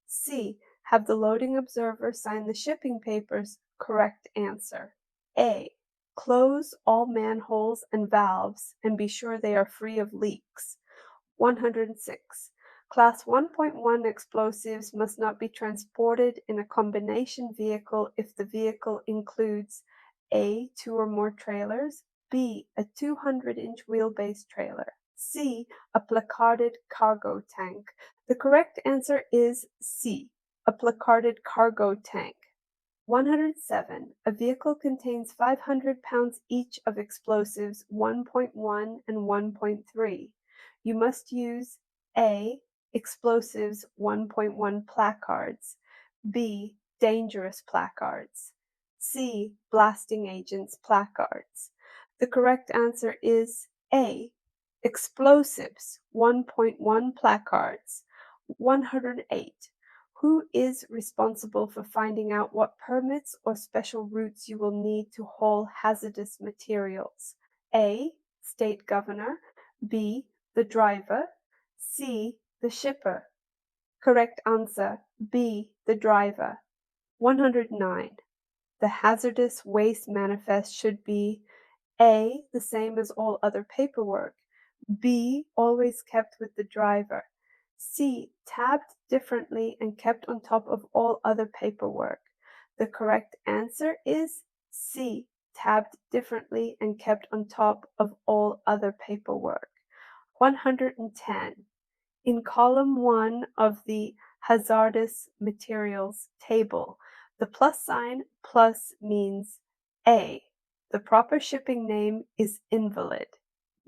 C. Have the loading observer sign the shipping papers. Correct answer. A. Close all manholes and valves and be sure they are free of leaks. 106. Class 1.1 explosives must not be transported in a combination vehicle if the vehicle includes A. 2 or more trailers, B. a 200-inch wheelbase trailer, C. a placarded cargo tank. The correct answer is C. a placarded cargo tank. 107. A vehicle contains 500 pounds each of explosives 1.1 and 1.3. You must use A. Explosives 1.1 placards, B. Dangerous placards, C. Blasting agents placards. The correct answer is A. Explosives 1.1 placards. 108. Who is responsible for finding out what permits or special routes you will need to haul hazardous materials? A. State governor, B. The driver, C. The shipper. Correct answer, B. The driver. 109. The hazardous waste manifest should be A. The same as all other paperwork, B. Always kept with the driver, C. Tabbed differently and kept on top of all other paperwork. The correct answer is C. Tabbed differently and kept on top of all other paperwork. 110. In column 1 of the Hazardous Materials table, the plus sign plus means A. The proper shipping name is invalid.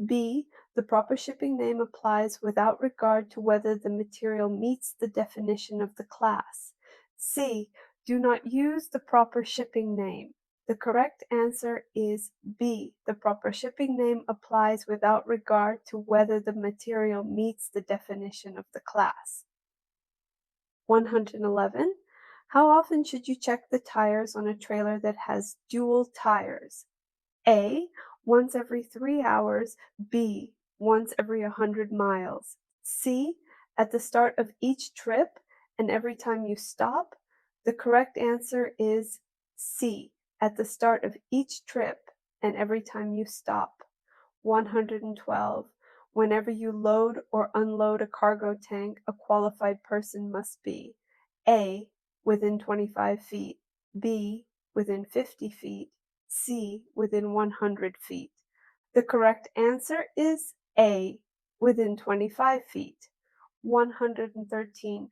B. The proper shipping name applies without regard to whether the material meets the definition of the class. C. Do not use the proper shipping name. The correct answer is B. The proper shipping name applies without regard to whether the material meets the definition of the class. 111. How often should you check the tires on a trailer that has dual tires? A. Once every 3 hours. B. Once every 100 miles. C. At the start of each trip and every time you stop. The correct answer is C. At the start of each trip and every time you stop. 112. Whenever you load or unload a cargo tank, a qualified person must be A. Within 25 feet, B. Within 50 feet, C. Within 100 feet. The correct answer is A. Within 25 feet. 113.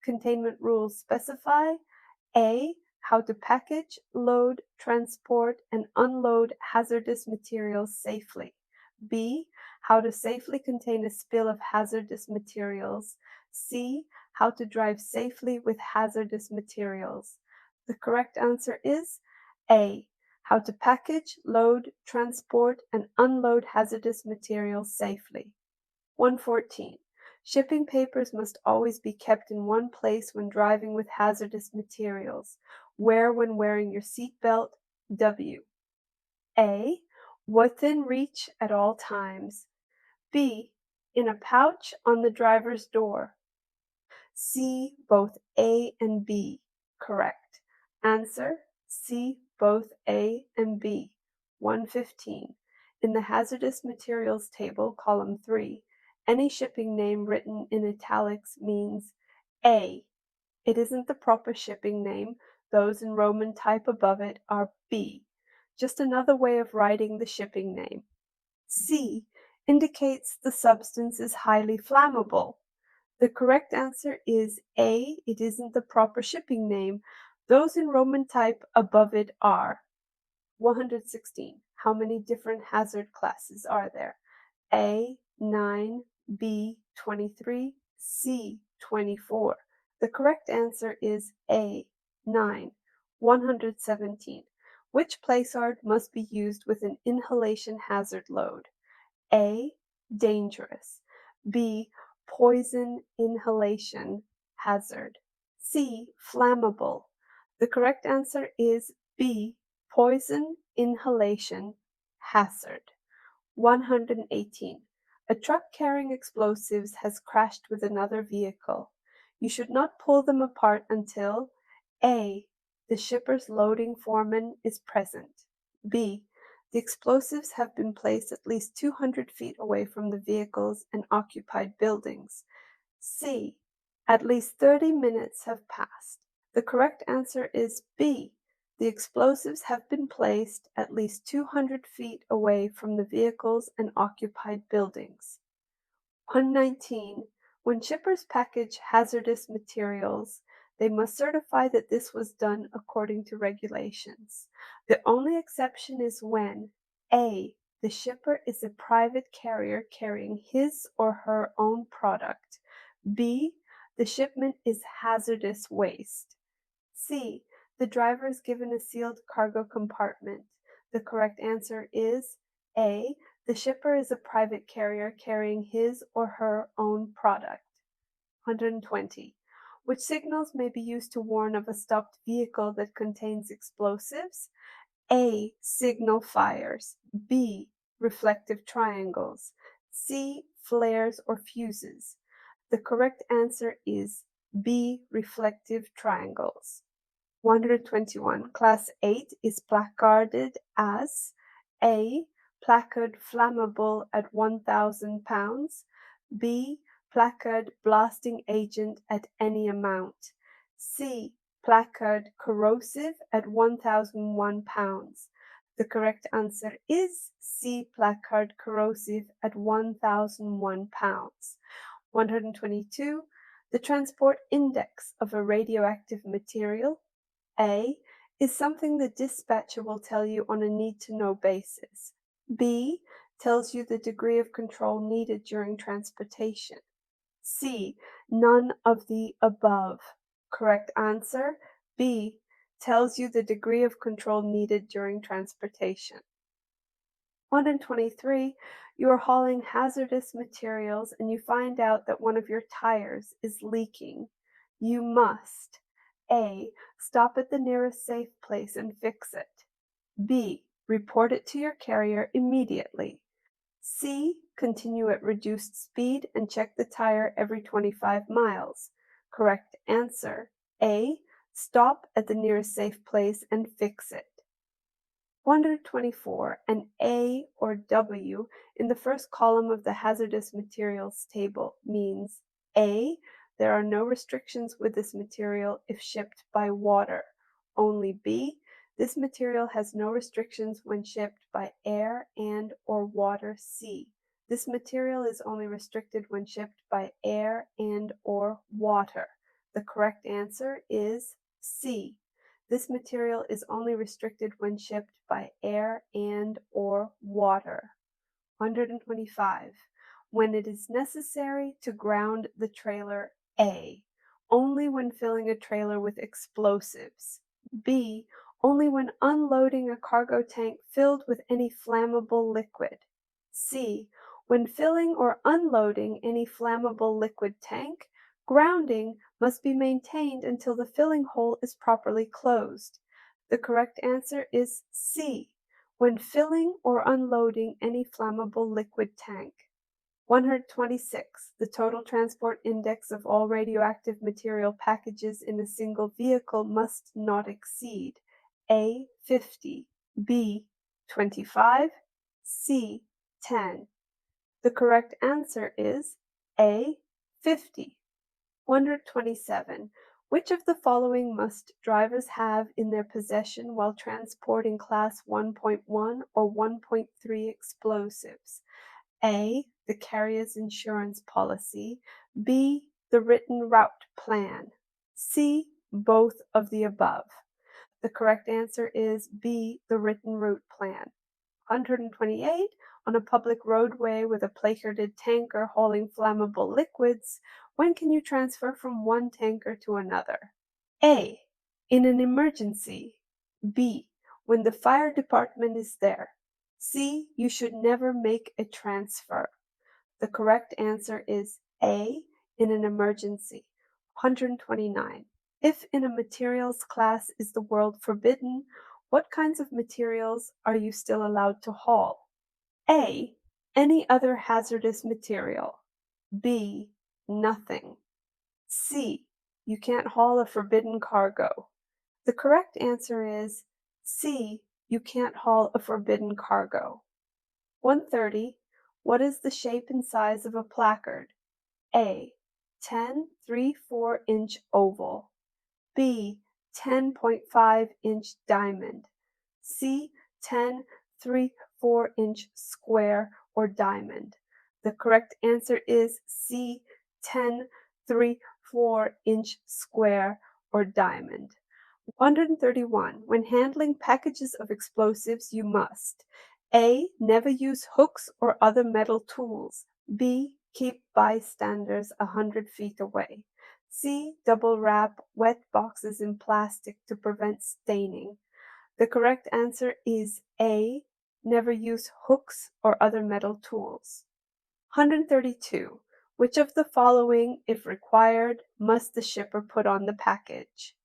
Containment rules specify A. How to package, load, transport, and unload hazardous materials safely. B. How to safely contain a spill of hazardous materials. C. How to drive safely with hazardous materials. The correct answer is A. How to package, load, transport, and unload hazardous materials safely. 114. Shipping papers must always be kept in one place when driving with hazardous materials. Where when wearing your seatbelt? W. A. Within reach at all times. B. In a pouch on the driver's door. C. Both A and B. Correct. Answer C. Both A and B. 115. In the hazardous materials table, column 3, any shipping name written in italics means A. It isn't the proper shipping name. Those in Roman type above it are B. Just another way of writing the shipping name. C. Indicates the substance is highly flammable. The correct answer is A. It isn't the proper shipping name. Those in Roman type above it are. 116. How many different hazard classes are there? A. 9, B. 23, C. 24. The correct answer is A. 9. 117. Which placeard must be used with an inhalation hazard load? A. Dangerous. B. Poison inhalation hazard. C. Flammable. The correct answer is B. Poison inhalation hazard. 118. A truck carrying explosives has crashed with another vehicle. You should not pull them apart until A. The shipper's loading foreman is present. B. The explosives have been placed at least 200 feet away from the vehicles and occupied buildings. C. At least 30 minutes have passed. The correct answer is B. The explosives have been placed at least 200 feet away from the vehicles and occupied buildings. 119. When shippers package hazardous materials, they must certify that this was done according to regulations. The only exception is when A. The shipper is a private carrier carrying his or her own product. B. The shipment is hazardous waste. C. The driver is given a sealed cargo compartment. The correct answer is A. The shipper is a private carrier carrying his or her own product. 120. Which signals may be used to warn of a stopped vehicle that contains explosives? A. Signal fires. B. Reflective triangles. C. Flares or fuses. The correct answer is B. Reflective triangles. 121. Class 8 is placarded as A. Placard flammable at 1,000 pounds. B. Placard blasting agent at any amount. C. Placard corrosive at 1,001 pounds. The correct answer is C. Placard corrosive at 1,001 pounds. 122. The transport index of a radioactive material. A. Is something the dispatcher will tell you on a need-to-know basis. B. Tells you the degree of control needed during transportation. C. None of the above. Correct answer, B. Tells you the degree of control needed during transportation. 123. You are hauling hazardous materials and you find out that one of your tires is leaking. You must A. Stop at the nearest safe place and fix it. B. Report it to your carrier immediately. C. Continue at reduced speed and check the tire every 25 miles. Correct answer A. Stop at the nearest safe place and fix it. 124. An A or W in the first column of the hazardous materials table means A. There are no restrictions with this material if shipped by water. Only B. This material has no restrictions when shipped by air and or water. C. This material is only restricted when shipped by air and or water. The correct answer is C. This material is only restricted when shipped by air and or water. 125. When it is necessary to ground the trailer. A. Only when filling a trailer with explosives. B. Only when unloading a cargo tank filled with any flammable liquid. C. When filling or unloading any flammable liquid tank, grounding must be maintained until the filling hole is properly closed. The correct answer is C. When filling or unloading any flammable liquid tank. 126. The total transport index of all radioactive material packages in a single vehicle must not exceed A. 50, B. 25, C. 10. The correct answer is A. 50. 127. Which of the following must drivers have in their possession while transporting Class 1.1 or 1.3 explosives? A. The carrier's insurance policy. B. The written route plan. C. Both of the above. The correct answer is B. The written route plan. 128. On a public roadway with a placarded tanker hauling flammable liquids, when can you transfer from one tanker to another? A. In an emergency. B. When the fire department is there. C. You should never make a transfer. The correct answer is A. In an emergency. 129. If in a materials class is the word forbidden, what kinds of materials are you still allowed to haul? A. Any other hazardous material. B. Nothing. C. You can't haul a forbidden cargo. The correct answer is C. You can't haul a forbidden cargo. 130. What is the shape and size of a placard? A. 10 3/4-inch oval. B. 10.5-inch diamond. C. 10 3/4-inch square or diamond. The correct answer is C. 10 3/4-inch square or diamond. 131. When handling packages of explosives, you must A. Never use hooks or other metal tools. B. Keep bystanders 100 feet away. C. Double wrap wet boxes in plastic to prevent staining. The correct answer is A. Never use hooks or other metal tools. 132. Which of the following, if required, must the shipper put on the package?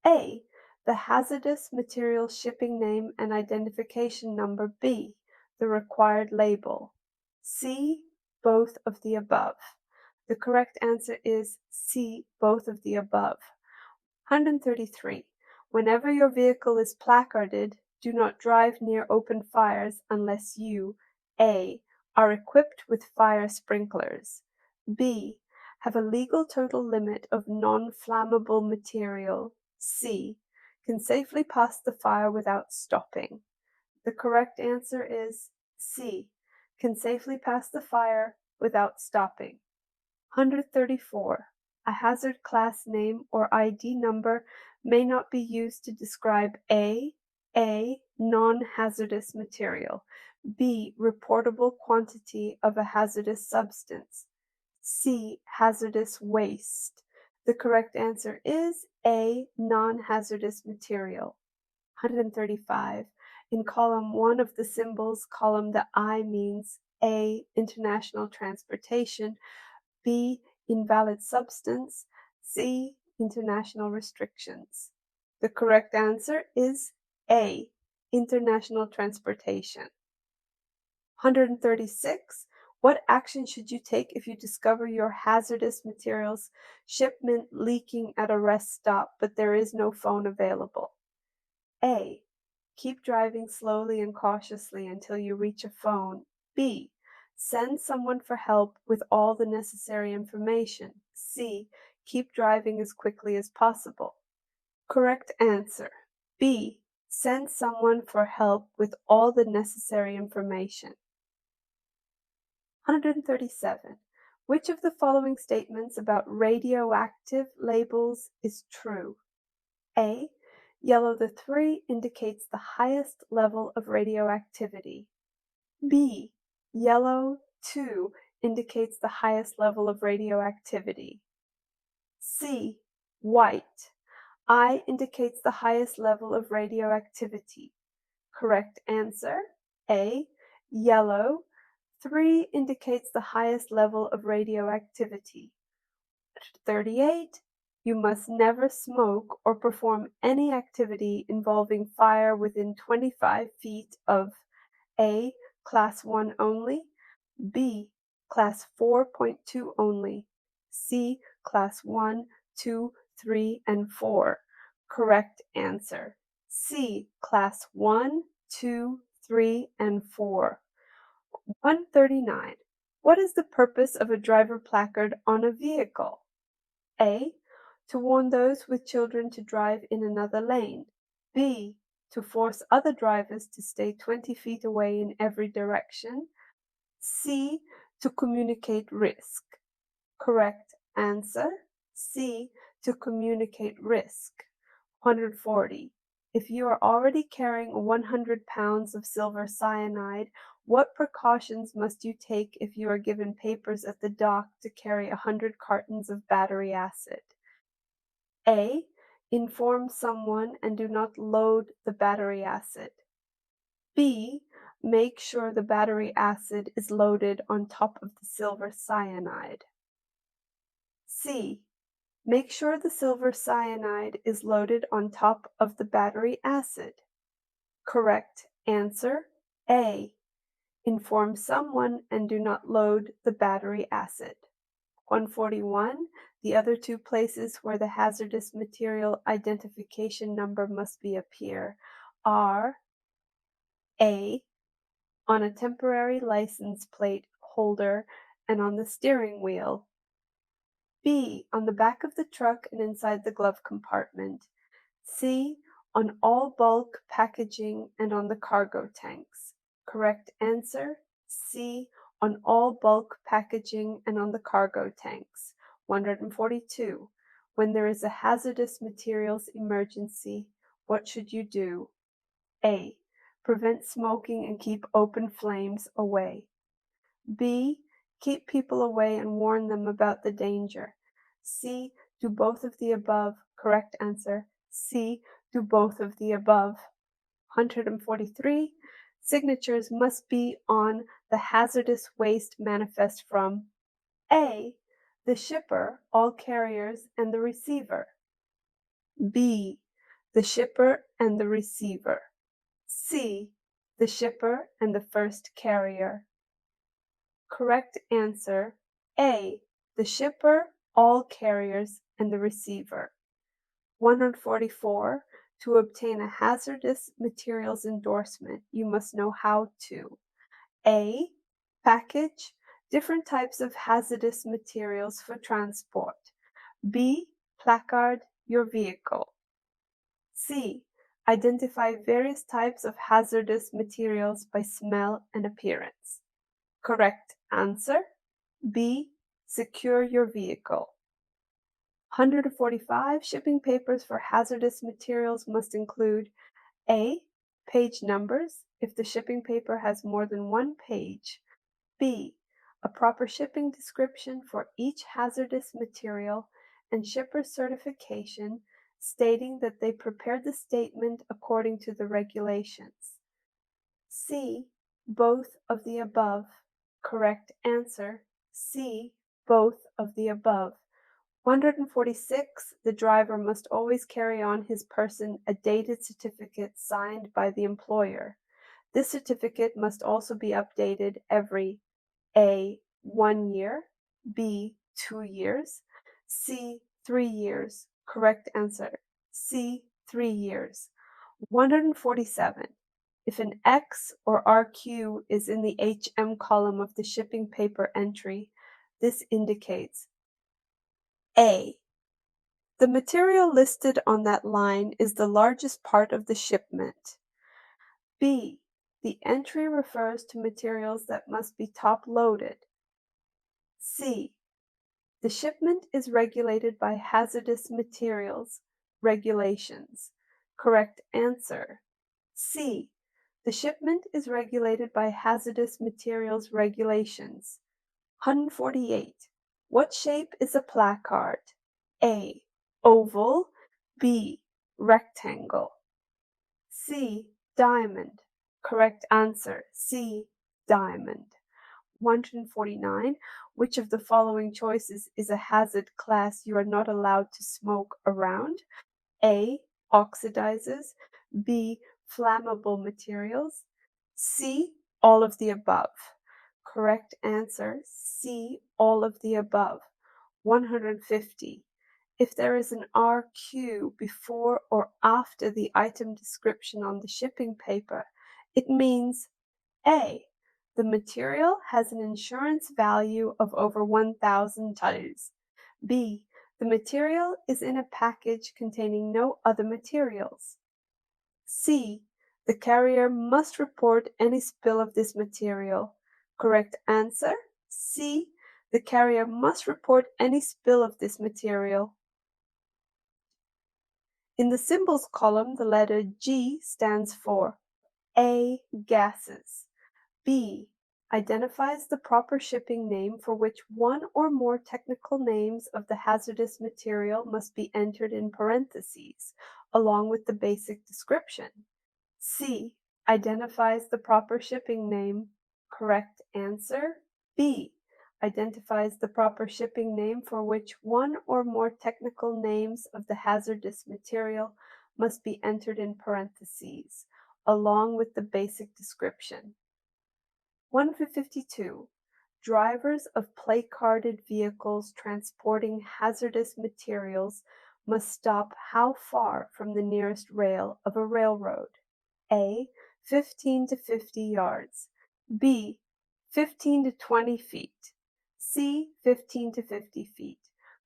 A. The hazardous material shipping name and identification number. B. The required label. C. Both of the above. The correct answer is C. Both of the above. 133. Whenever your vehicle is placarded, do not drive near open fires unless you A. Are equipped with fire sprinklers. B. Have a legal total limit of non-flammable material. C. Can safely pass the fire without stopping. The correct answer is C. Can safely pass the fire without stopping. 134. A hazard class name or ID number may not be used to describe A. Non-hazardous material. B. Reportable quantity of a hazardous substance. C. Hazardous waste. The correct answer is A. Non-hazardous material. 135. In column 1 of the symbols column, the I means A. International transportation. B. Invalid substance. C. International restrictions. The correct answer is A. International transportation. 136. What action should you take if you discover your hazardous materials shipment leaking at a rest stop, but there is no phone available? A. Keep driving slowly and cautiously until you reach a phone. B. Send someone for help with all the necessary information. C. Keep driving as quickly as possible. Correct answer. B. Send someone for help with all the necessary information. 137. Which of the following statements about radioactive labels is true? A. Yellow the 3 indicates the highest level of radioactivity. B. Yellow 2 indicates the highest level of radioactivity. C. White. I indicates the highest level of radioactivity. Correct answer. A. Yellow 3 indicates the highest level of radioactivity. 38. You must never smoke or perform any activity involving fire within 25 feet of A. Class 1 only, B. Class 4.2 only, C. Class 1, 2, 3, and 4. Correct answer. C. Class 1, 2, 3, and 4. 139. What is the purpose of a driver placard on a vehicle? A. To warn those with children to drive in another lane. B. To force other drivers to stay 20 feet away in every direction. C. To communicate risk. Correct answer. C. To communicate risk. 140. If you are already carrying 100 pounds of silver cyanide, what precautions must you take if you are given papers at the dock to carry 100 cartons of battery acid? A. Inform someone and do not load the battery acid. B. Make sure the battery acid is loaded on top of the silver cyanide. C. Make sure the silver cyanide is loaded on top of the battery acid. Correct answer A. Inform someone and do not load the battery acid. 141. The other two places where the hazardous material identification number must be appear are A. On a temporary license plate holder and on the steering wheel. B. On the back of the truck and inside the glove compartment. C. On all bulk packaging and on the cargo tanks. Correct answer C. On all bulk packaging and on the cargo tanks. 142. When there is a hazardous materials emergency, what should you do? A. Prevent smoking and keep open flames away. B. Keep people away and warn them about the danger. C. Do both of the above. Correct answer C. Do both of the above. 143. Signatures must be on the hazardous waste manifest from A. The shipper, all carriers, and the receiver. B. The shipper and the receiver. C. The shipper and the first carrier. Correct answer A. The shipper, all carriers, and the receiver. 144. To obtain a hazardous materials endorsement, you must know how to A. Package different types of hazardous materials for transport. B. Placard your vehicle. C. Identify various types of hazardous materials by smell and appearance. Correct answer B. Secure your vehicle. 145. Shipping papers for hazardous materials must include A. Page numbers, if the shipping paper has more than one page. B. A proper shipping description for each hazardous material and shipper's certification stating that they prepared the statement according to the regulations. C. Both of the above. Correct answer C. Both of the above. 146. The driver must always carry on his person a dated certificate signed by the employer. This certificate must also be updated every A. 1 year, B. 2 years, C. 3 years. Correct answer C. 3 years. 147. If an X or RQ is in the HM column of the shipping paper entry, this indicates A. The material listed on that line is the largest part of the shipment. B. The entry refers to materials that must be top-loaded. C. The shipment is regulated by hazardous materials regulations. Correct answer C. The shipment is regulated by hazardous materials regulations. 148. What shape is a placard? A. Oval. B. Rectangle. C. Diamond. Correct answer C. Diamond. 149. Which of the following choices is a hazard class you are not allowed to smoke around? A. Oxidizes. B. Flammable materials. C. All of the above. Correct answer C. All of the above. 150. If there is an RQ before or after the item description on the shipping paper, it means A. The material has an insurance value of over $1,000. B. The material is in a package containing no other materials. C. The carrier must report any spill of this material. Correct answer C. The carrier must report any spill of this material. In the symbols column, the letter G stands for A. Gases. B. Identifies the proper shipping name for which one or more technical names of the hazardous material must be entered in parentheses, along with the basic description. C. Identifies the proper shipping name. Correct answer B. identifies the proper shipping name for which one or more technical names of the hazardous material must be entered in parentheses, along with the basic description. 152. Drivers of placarded vehicles transporting hazardous materials must stop how far from the nearest rail of a railroad? A. 15 to 50 yards. B. 15 to 20 feet. C. 15 to 50 feet.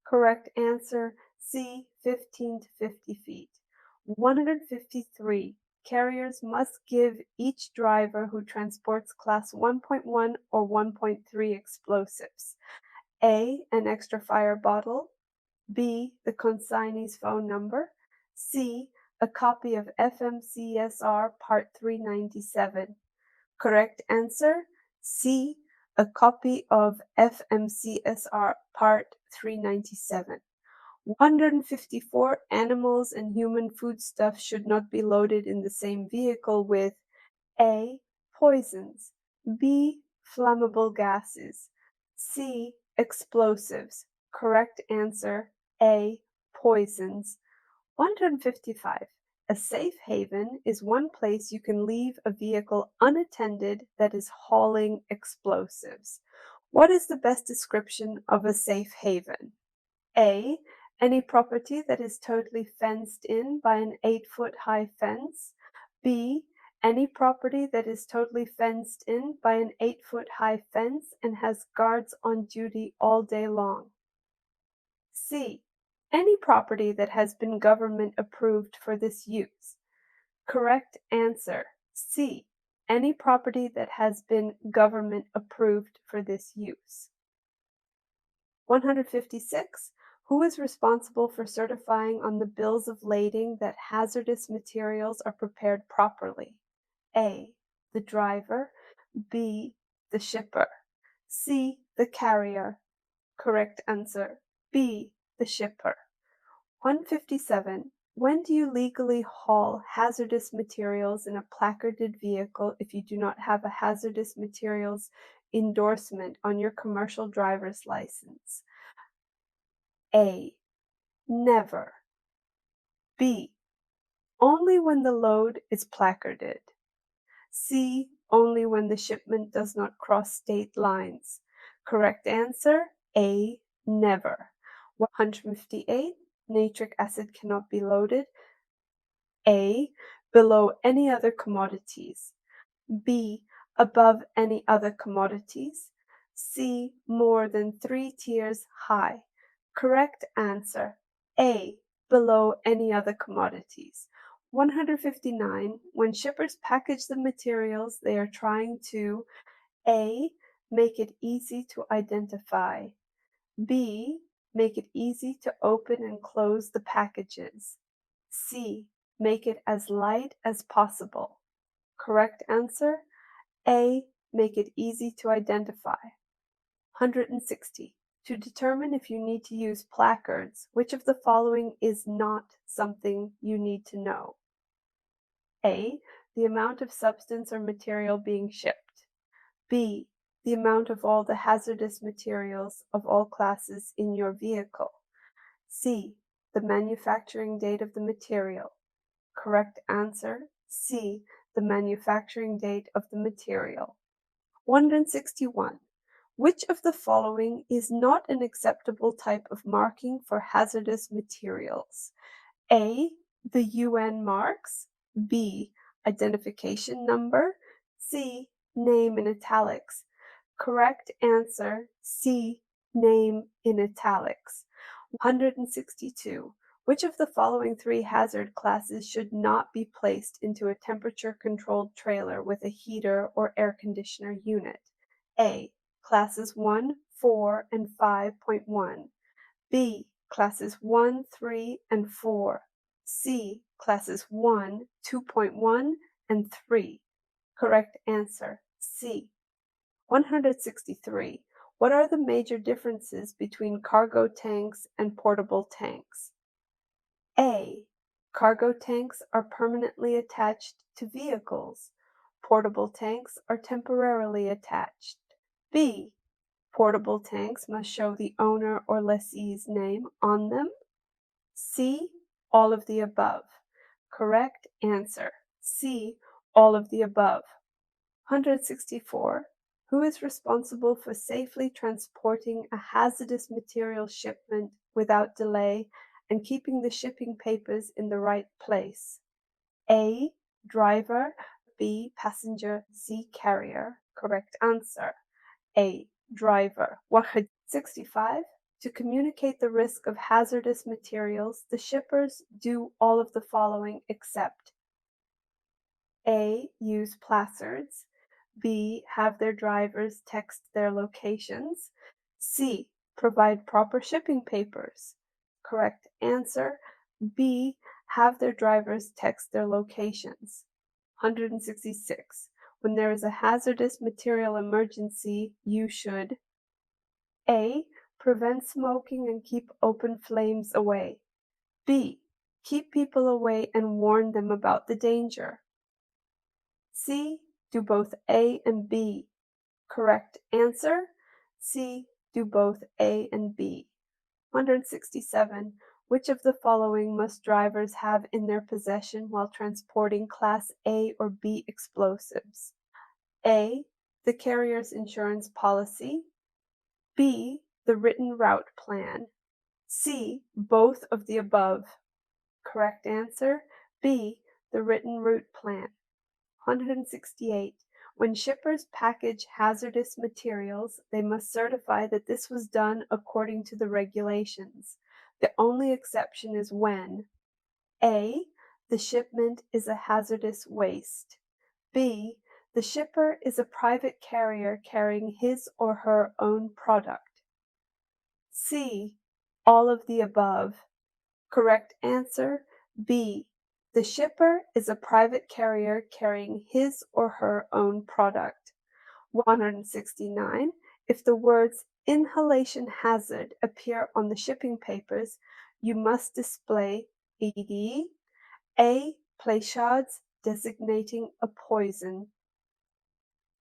Correct answer C. 15 to 50 feet. 153. Carriers must give each driver who transports Class 1.1 or 1.3 explosives: A. An extra fire bottle. B. The consignee's phone number. C. A copy of FMCSR Part 397. Correct answer C. A copy of FMCSR Part 397. 154. Animals and human foodstuffs should not be loaded in the same vehicle with A. Poisons. B. Flammable gases. C. Explosives. Correct answer A. Poisons. 155. A safe haven is one place you can leave a vehicle unattended that is hauling explosives. What is the best description of a safe haven? A. Any property that is totally fenced in by an 8-foot high fence. B. Any property that is totally fenced in by an 8-foot high fence and has guards on duty all day long. C. Any property that has been government approved for this use. Correct answer C. Any property that has been government approved for this use. 156. Who is responsible for certifying on the bills of lading that hazardous materials are prepared properly? A. The driver. B. The shipper. C. The carrier. Correct answer B. The shipper. 157. When do you legally haul hazardous materials in a placarded vehicle if you do not have a hazardous materials endorsement on your commercial driver's license? A. Never. B. Only when the load is placarded. C. Only when the shipment does not cross state lines. Correct answer A. Never. 158. Nitric acid cannot be loaded. A. Below any other commodities. B. Above any other commodities. C. More than 3 tiers high. Correct answer A. Below any other commodities. 159. When shippers package the materials, they are trying to A. Make it easy to identify. B. Make it easy to open and close the packages. C. Make it as light as possible. Correct answer A. Make it easy to identify. 160. To determine if you need to use placards, which of the following is not something you need to know? A. The amount of substance or material being shipped. B. The amount of all the hazardous materials of all classes in your vehicle. C. The manufacturing date of the material. Correct answer C. The manufacturing date of the material. 161. Which of the following is not an acceptable type of marking for hazardous materials? A. The UN marks. B. Identification number. C. Name in italics. Correct answer C. Name in italics. 162. Which of the following 3 hazard classes should not be placed into a temperature-controlled trailer with a heater or air conditioner unit? A. Classes 1, 4, and 5.1. B. Classes 1, 3, and 4. C. Classes 1, 2.1, and 3. Correct answer C. 163. What are the major differences between cargo tanks and portable tanks? A. Cargo tanks are permanently attached to vehicles. Portable tanks are temporarily attached. B. Portable tanks must show the owner or lessee's name on them. C. All of the above. Correct answer. C. All of the above. 164. Who is responsible for safely transporting a hazardous material shipment without delay and keeping the shipping papers in the right place? A. Driver. B. Passenger. C. Carrier. Correct answer. A. Driver. 165. To communicate the risk of hazardous materials, the shippers do all of the following except: A. Use placards. B. Have their drivers text their locations. C. Provide proper shipping papers. Correct answer: B. Have their drivers text their locations. 166. When there is a hazardous material emergency, you should: A. Prevent smoking and keep open flames away. B. Keep people away and warn them about the danger. C. Do both A and B. Correct answer: C. Do both A and B. 167. Which of the following must drivers have in their possession while transporting Class A or B explosives? A. The carrier's insurance policy. B. The written route plan. C. Both of the above. Correct answer: B. The written route plan. 168. When shippers package hazardous materials, they must certify that this was done according to the regulations. The only exception is when: A. The shipment is a hazardous waste. B. The shipper is a private carrier carrying his or her own product. C. All of the above. Correct answer: B. The shipper is a private carrier carrying his or her own product. 169. If the words inhalation hazard appear on the shipping papers, you must display ED. A. Placards designating a poison.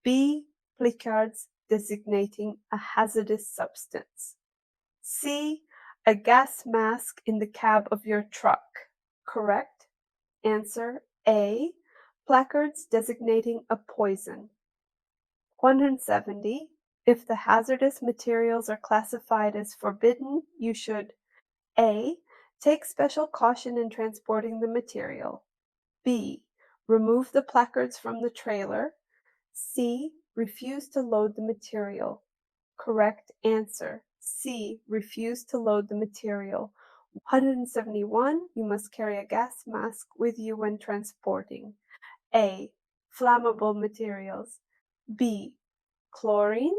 B. Placards designating a hazardous substance. C. A gas mask in the cab of your truck. Correct answer: A. Placards designating a poison. 170. If the hazardous materials are classified as forbidden, you should: A. Take special caution in transporting the material. B. Remove the placards from the trailer. C. Refuse to load the material. Correct answer: C. Refuse to load the material. 171. You must carry a gas mask with you when transporting: A. Flammable materials. B. Chlorine.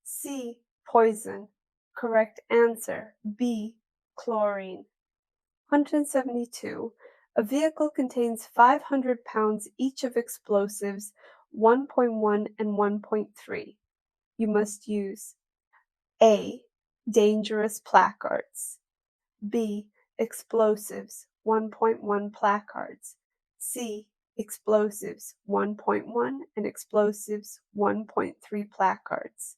C. Poison. Correct answer: B. Chlorine. 172. A vehicle contains 500 pounds each of explosives 1.1 and 1.3. You must use: A. Dangerous placards. B. Explosives 1.1 placards. C. Explosives 1.1 and explosives 1.3 placards.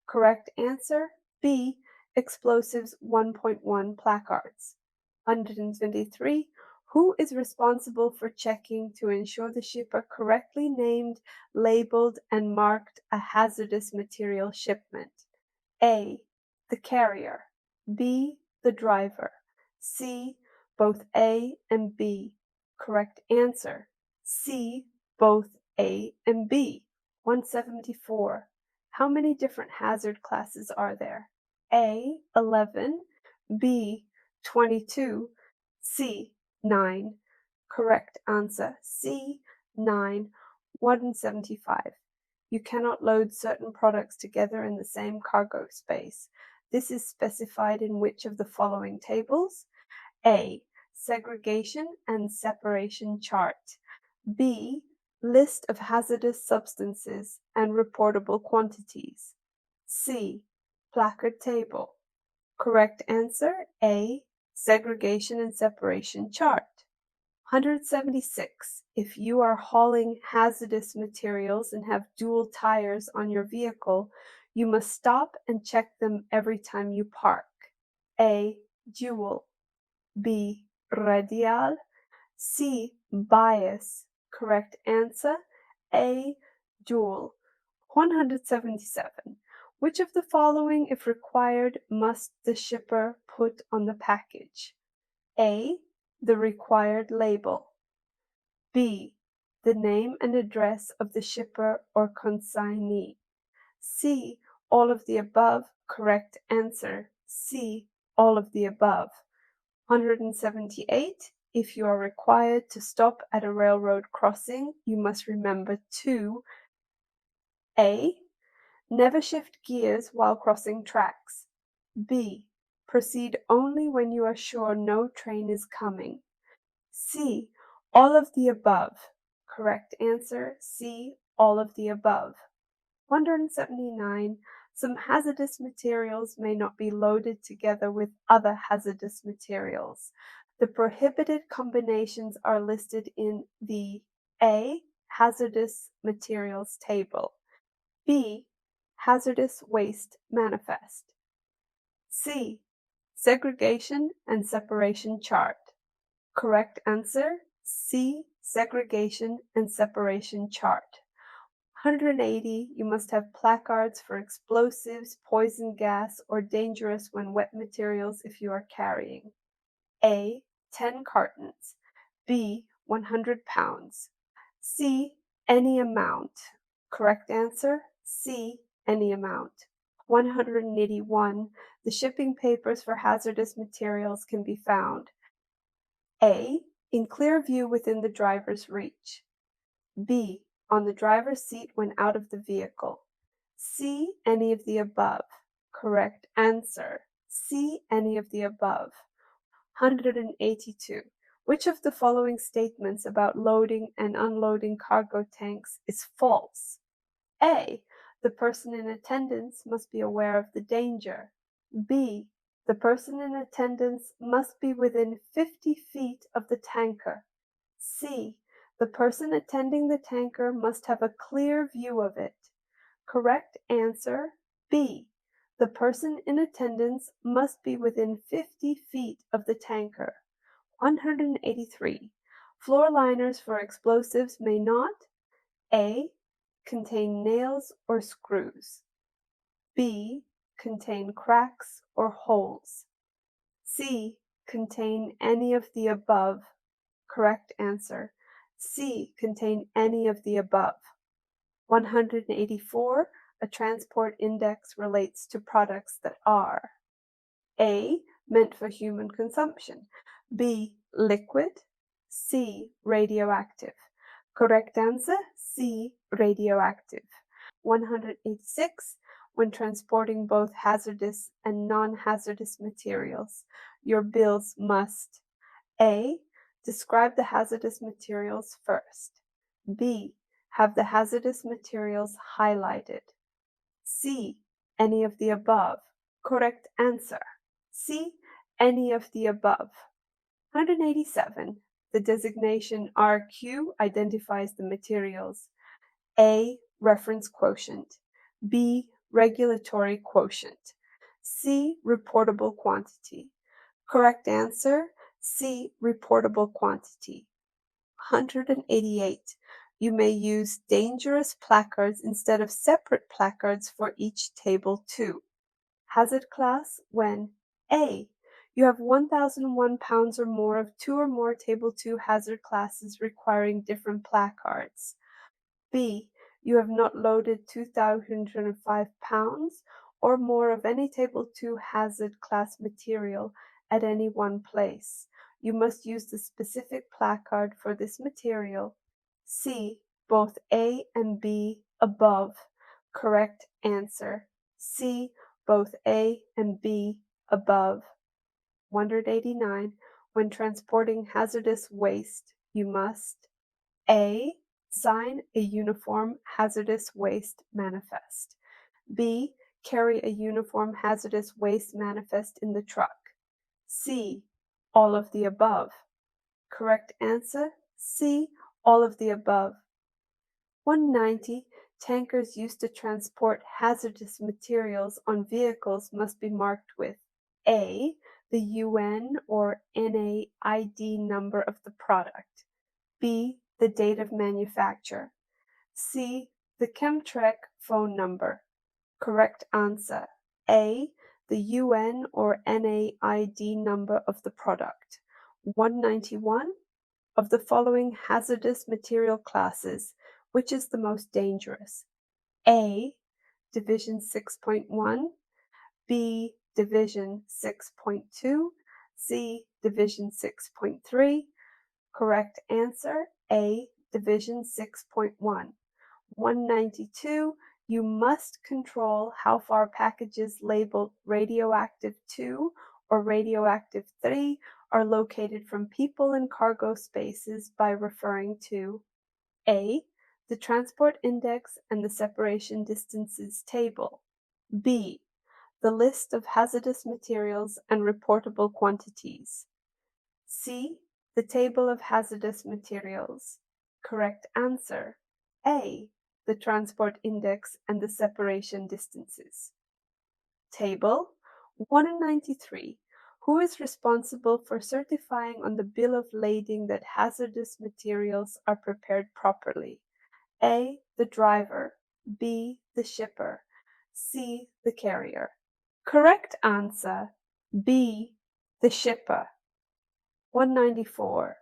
Correct answer: B. Explosives 1.1 placards. 123. Who is responsible for checking to ensure the shipper correctly named, labeled, and marked a hazardous material shipment? A. The carrier. B. The driver. C. Both A and B. Correct answer: C. Both A and B. 174. How many different hazard classes are there? A. 11. B. 22. C. 9. Correct answer: C. 9. 175. You cannot load certain products together in the same cargo space. This is specified in which of the following tables? A. Segregation and separation chart. B. List of hazardous substances and reportable quantities. C. Placard table. Correct answer: A. Segregation and separation chart. 176. If you are hauling hazardous materials and have dual tires on your vehicle, You must stop and check them every time you park. A. Dual. B. Radial. C. Bias. Correct answer, A. Dual. 177. Which of the following, if required, must the shipper put on the package? A. The required label. B. The name and address of the shipper or consignee. C. All of the above. Correct answer, C. All of the above. 178. If you are required to stop at a railroad crossing, you must remember to A. Never shift gears while crossing tracks. B. Proceed only when you are sure no train is coming. C. All of the above. Correct answer, C. All of the above. 179. Some hazardous materials may not be loaded together with other hazardous materials. The prohibited combinations are listed in the A. Hazardous Materials Table. B. Hazardous Waste Manifest. C. Segregation and Separation Chart. Correct answer, C. Segregation and Separation Chart. 180. You must have placards for explosives, poison gas, or dangerous when wet materials if you are carrying. A. 10 cartons. B. 100 pounds. C. Any amount. Correct answer, C. Any amount. 181. The shipping papers for hazardous materials can be found. A. In clear view within the driver's reach. B. On the driver's seat when out of the vehicle. C. Any of the above. Correct answer, C. Any of the above. 182. Which of the following statements about loading and unloading cargo tanks is false? A. The person in attendance must be aware of the danger. B. The person in attendance must be within 50 feet of the tanker. C. The person attending the tanker must have a clear view of it. Correct answer, B. The person in attendance must be within 50 feet of the tanker. 183. Floor liners for explosives may not A. Contain nails or screws. B. Contain cracks or holes. C. Contain any of the above. Correct answer, C. Contain any of the above. 184. A transport index relates to products that are A. Meant for human consumption. B. Liquid. C. Radioactive. Correct answer, C. Radioactive. 186. When transporting both hazardous and non-hazardous materials, your bills must A. Describe the hazardous materials first. B. Have the hazardous materials highlighted. C. Any of the above. Correct answer, C. Any of the above. 187. The designation RQ identifies the materials. A. Reference quotient. B. Regulatory quotient. C. Reportable quantity. Correct answer, C. Reportable quantity. 188. You may use dangerous placards instead of separate placards for each table too. Hazard class when A. You have 1,001 pounds or more of 2 or more Table 2 hazard classes requiring different placards. B. You have not loaded 2,005 pounds or more of any Table 2 hazard class material at any one place. You must use the specific placard for this material. C. Both A and B above. Correct answer, C. Both A and B above. 189. When transporting hazardous waste, you must A. Sign a uniform hazardous waste manifest. B. Carry a uniform hazardous waste manifest in the truck. C. All of the above. Correct answer, C. All of the above. 190. tankers used to transport hazardous materials on vehicles must be marked with A, the UN or NAID number of the product, B, the date of manufacture, C, the Chemtrec phone number. Correct answer, A, the UN or NAID number of the product. 191. Of the following hazardous material classes, which is the most dangerous? A, Division 6.1, B, Division 6.2, C, Division 6.3. Correct answer, A, Division 6.1. 192. You must control how far packages labeled radioactive 2 or radioactive 3 are located from people in cargo spaces by referring to A, the transport index and the separation distances table, B, the list of hazardous materials and reportable quantities, C, the table of hazardous materials. Correct answer, A, the transport index and the separation distances. Table 193. Who is responsible for certifying on the bill of lading that hazardous materials are prepared properly? A, the driver, B, the shipper, C, the carrier. Correct answer, B, the shipper. 194.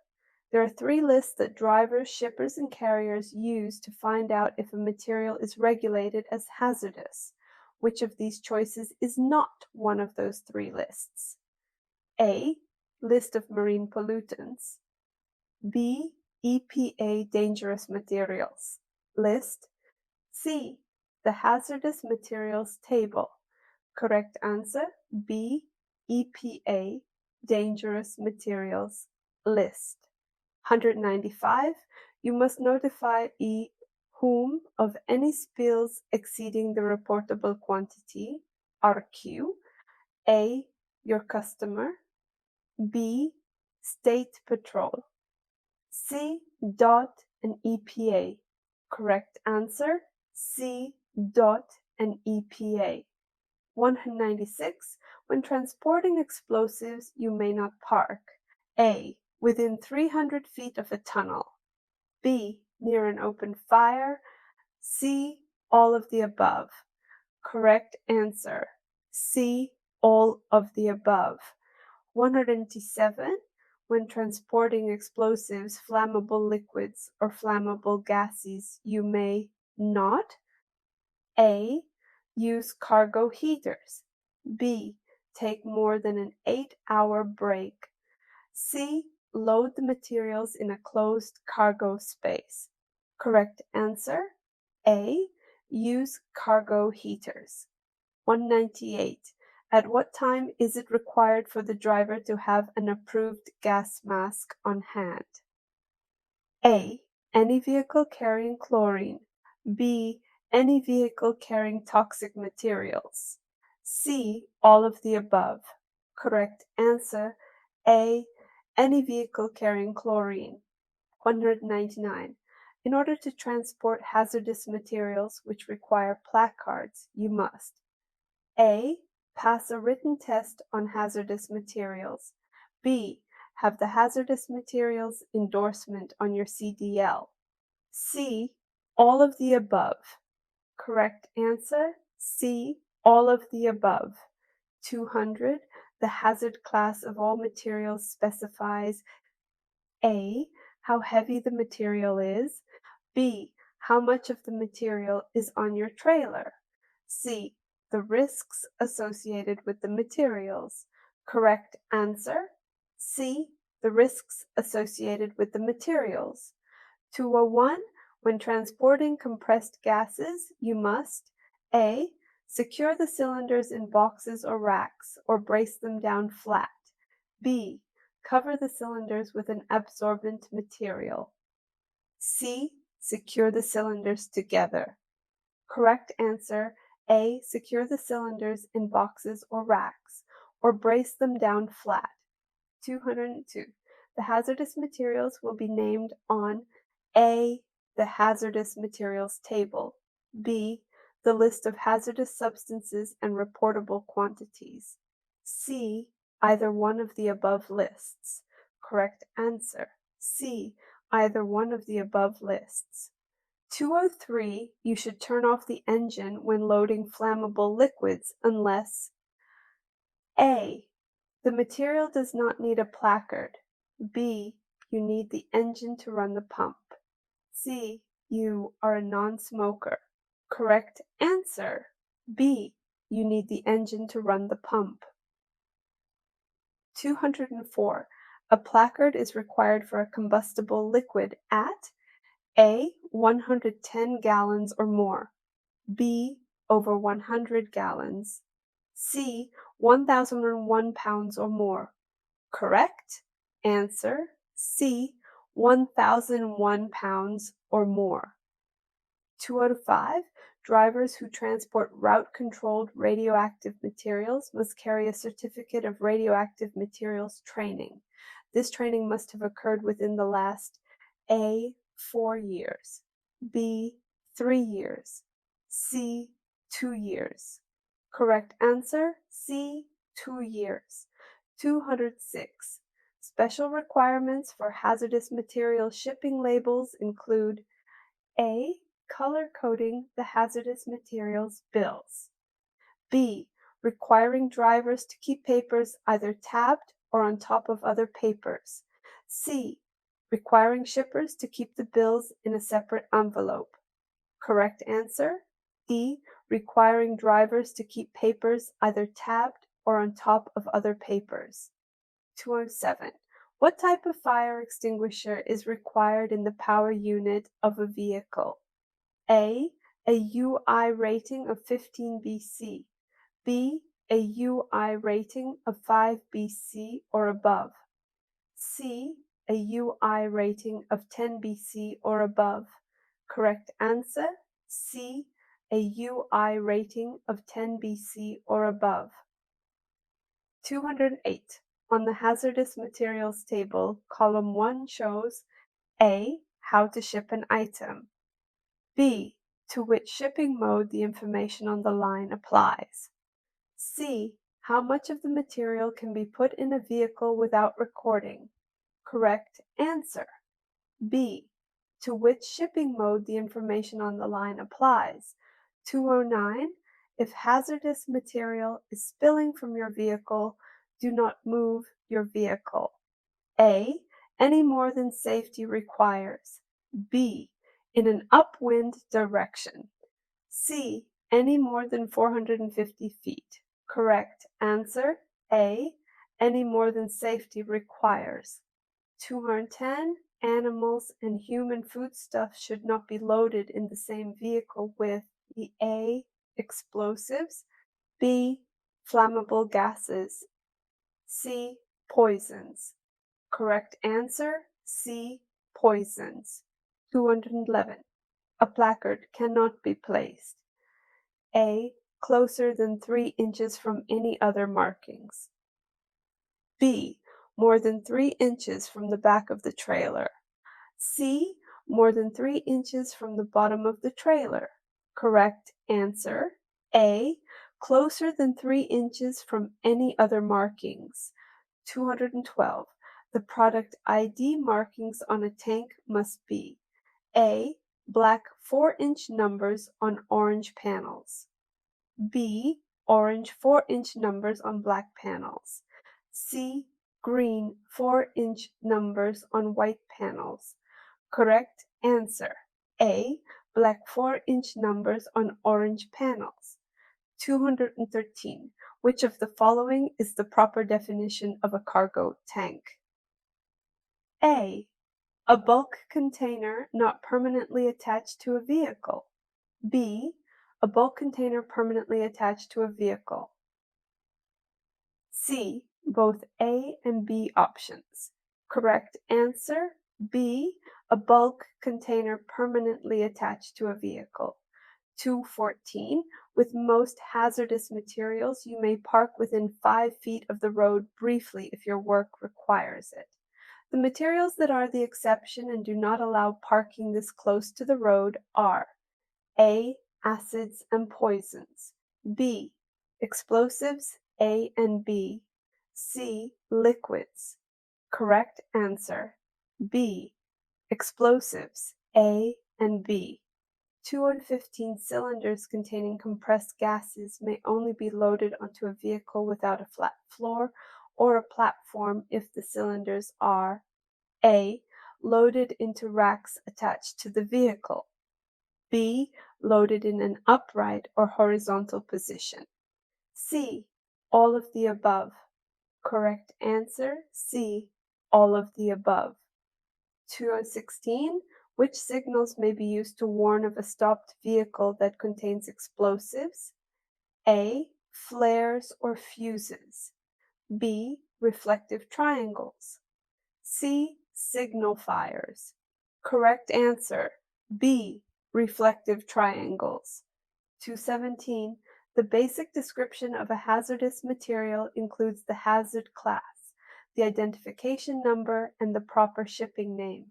There are 3 lists that drivers, shippers, and carriers use to find out if a material is regulated as hazardous. Which of these choices is not one of those 3 lists? A, List of marine pollutants, B, EPA dangerous materials list, C, the hazardous materials table. Correct answer, B, EPA dangerous materials list. 195. You must notify whom of any spills exceeding the reportable quantity, RQ. A, your customer, B, State Patrol, C, DOT and EPA. Correct answer, C, DOT and EPA. 196. When transporting explosives, you may not park. A, within 300 feet of a tunnel. B, near an open fire. C, all of the above. Correct answer, C, all of the above. 197. When transporting explosives, flammable liquids, or flammable gases, you may not. A, use cargo heaters. B, take more than an 8-hour break. C, load the materials in a closed cargo space. Correct answer, A, use cargo heaters. 198. At what time is it required for the driver to have an approved gas mask on hand? A, any vehicle carrying chlorine. B, any vehicle carrying toxic materials. C, all of the above. Correct answer, A, any vehicle carrying chlorine. 199. In order to transport hazardous materials which require placards, you must A, pass a written test on hazardous materials. B, have the hazardous materials endorsement on your CDL. C, all of the above. Correct answer, C, all of the above. 200. The hazard class of all materials specifies A, how heavy the material is. B, how much of the material is on your trailer. C, the risks associated with the materials. Correct answer, C, the risks associated with the materials. 201. When transporting compressed gases, you must A, secure the cylinders in boxes or racks, or brace them down flat. B, cover the cylinders with an absorbent material. C, secure the cylinders together. Correct answer, A, secure the cylinders in boxes or racks, or brace them down flat. 202. The hazardous materials will be named on A, the hazardous materials table, B. The list of hazardous substances and reportable quantities. C. Either one of the above lists. Correct answer. C. Either one of the above lists. 203. You should turn off the engine when loading flammable liquids unless A. The material does not need a placard. B. You need the engine to run the pump. C. You are a non-smoker. Correct answer. B. You need the engine to run the pump. 204. A placard is required for a combustible liquid at A. 110 gallons or more. B. Over 100 gallons. C. 1,001 pounds or more. Correct answer. C. 1,001 pounds or more. 2 out of 5. Drivers who transport route-controlled radioactive materials must carry a certificate of radioactive materials training. This training must have occurred within the last A. 4 years, B. 3 years, C. 2 years. Correct answer, C. 2 years. 206. Special requirements for hazardous material shipping labels include A. Color coding the hazardous materials bills. B. Requiring drivers to keep papers either tabbed or on top of other papers. C. Requiring shippers to keep the bills in a separate envelope. Correct answer. D. Requiring drivers to keep papers either tabbed or on top of other papers. 207. What type of fire extinguisher is required in the power unit of a vehicle? A. A UI rating of 15 BC. B. A UI rating of 5 BC or above. C. A UI rating of 10 BC or above. Correct answer. C. A UI rating of 10 BC or above. 208. On the hazardous materials table, column 1 shows A. How to ship an item. B. To which shipping mode the information on the line applies. C. How much of the material can be put in a vehicle without recording. Correct answer. B. To which shipping mode the information on the line applies. 209. If hazardous material is spilling from your vehicle, do not move your vehicle. A. Any more than safety requires. B. In an upwind direction. C. Any more than 450 feet. Correct answer. A. Any more than safety requires. 210. Animals and human foodstuffs should not be loaded in the same vehicle with the A. Explosives, B. Flammable gases, C. Poisons. Correct answer, C. Poisons. 211. A placard cannot be placed. A. Closer than 3 inches from any other markings. B. More than 3 inches from the back of the trailer. C. More than 3 inches from the bottom of the trailer. Correct answer, A. Closer than 3 inches from any other markings. 212. The product ID markings on a tank must be A. Black 4-inch numbers on orange panels. B. Orange 4-inch numbers on black panels. C. Green 4-inch numbers on white panels. Correct answer. A. Black 4-inch numbers on orange panels. 213. Which of the following is the proper definition of a cargo tank? A. A bulk container not permanently attached to a vehicle. B. A bulk container permanently attached to a vehicle. C. Both A and B options. Correct answer, B. A bulk container permanently attached to a vehicle. 214. With most hazardous materials, you may park within 5 feet of the road briefly if your work requires it. The materials that are the exception and do not allow parking this close to the road are A. acids and poisons. B. Explosives, A and B. C. Liquids. Correct answer, B. Explosives, A and B. 215 cylinders containing compressed gases may only be loaded onto a vehicle without a flat floor or a platform if the cylinders are A. Loaded into racks attached to the vehicle. B. Loaded in an upright or horizontal position. C. All of the above. Correct answer, C. All of the above. 216. Which signals may be used to warn of a stopped vehicle that contains explosives? A. Flares or fuses. B. Reflective triangles. C. Signal fires. Correct answer, B. Reflective triangles. 217. The basic description of a hazardous material includes the hazard class, the identification number, and the proper shipping name.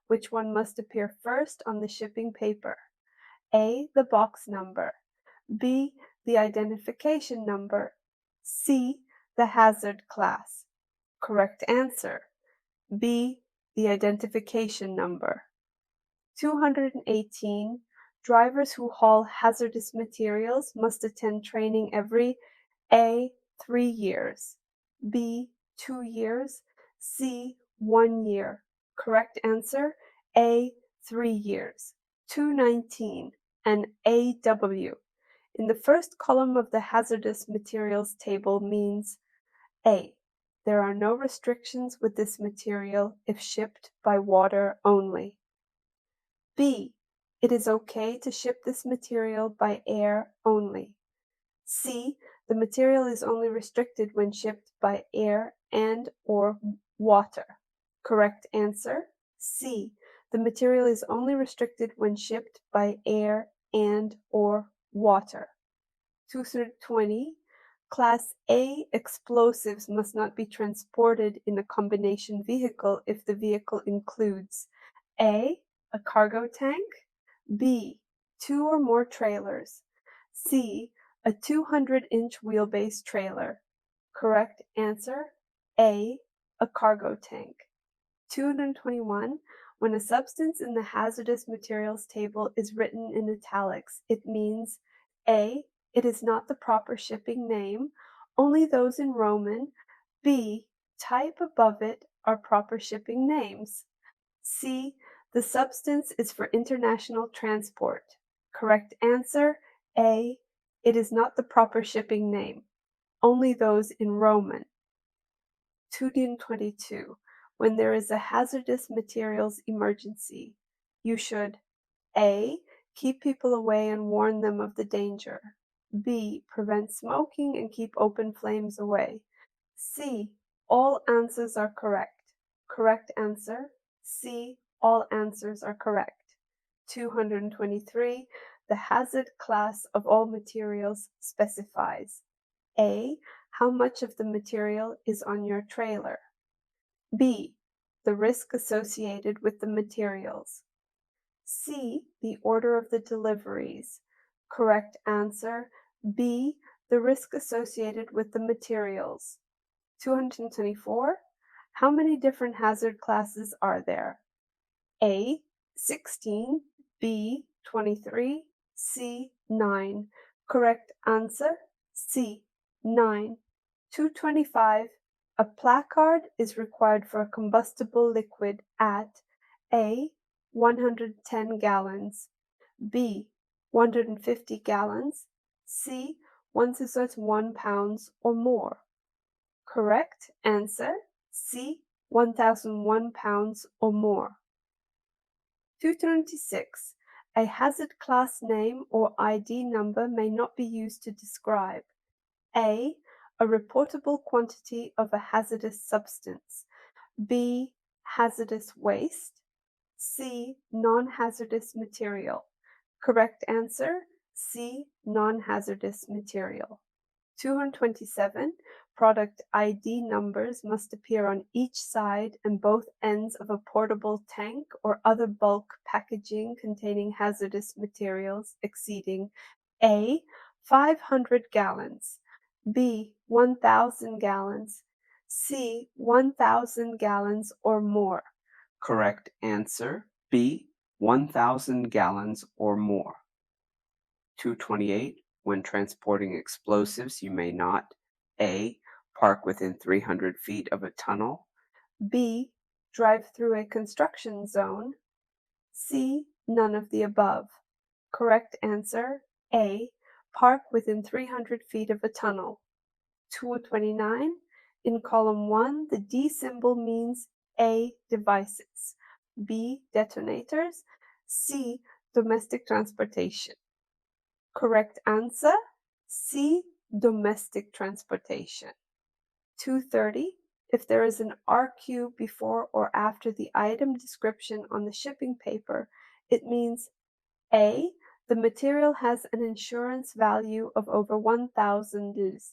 Which one must appear first on the shipping paper? A. The box number. B. The identification number. C. The hazard class. Correct answer, B. The identification number. 218. Drivers who haul hazardous materials must attend training every A. 3 years, B. 2 years, C. 1 year. Correct answer, A. 3 years. 219. An AW in the first column of the hazardous materials table means A. There are no restrictions with this material if shipped by water only. B. It is okay to ship this material by air only. C. The material is only restricted when shipped by air and/or water. Correct answer, C. The material is only restricted when shipped by air and/or water. 220. Class A explosives must not be transported in a combination vehicle if the vehicle includes A. A cargo tank, B. 2 or more trailers, C. A 200-inch wheelbase trailer. Correct answer, A. A cargo tank. 221. When a substance in the hazardous materials table is written in italics, it means A. It is not the proper shipping name, only those in Roman. B. Type above it are proper shipping names. C. The substance is for international transport. Correct answer, A. It is not the proper shipping name, only those in Roman. 222. When there is a hazardous materials emergency, you should A. Keep people away and warn them of the danger. B. Prevent smoking and keep open flames away. C. All answers are correct. Correct answer, C. All answers are correct. 223. The hazard class of all materials specifies A. How much of the material is on your trailer. B. The risk associated with the materials. C. The order of the deliveries. Correct answer, B. The risk associated with the materials. 224. How many different hazard classes are there? A. 16, B. 23, C. 9. Correct answer, C. 9. 225. A placard is required for a combustible liquid at A. 110 gallons, B. 150 gallons, C. 1 pounds or more. Correct answer, C. 1001 pounds or more. 226. A hazard class name or ID number may not be used to describe A. A reportable quantity of a hazardous substance, B. Hazardous waste, C. Non-hazardous material. Correct answer, C. Non-hazardous material. 227. product ID numbers must appear on each side and both ends of a portable tank or other bulk packaging containing hazardous materials exceeding A. 500 gallons, B. 1,000 gallons, C. 1,000 gallons or more. Correct answer, B. 1,000 gallons or more. 228. When transporting explosives, you may not A. Park within 300 feet of a tunnel, B. Drive through a construction zone, C. None of the above. Correct answer, A. Park within 300 feet of a tunnel. 229. In column 1, the D symbol means A. Devices, B. Detonators, C. Domestic transportation. Correct answer, C. Domestic transportation. 230. If there is an RQ before or after the item description on the shipping paper, it means A. The material has an insurance value of over $1,000.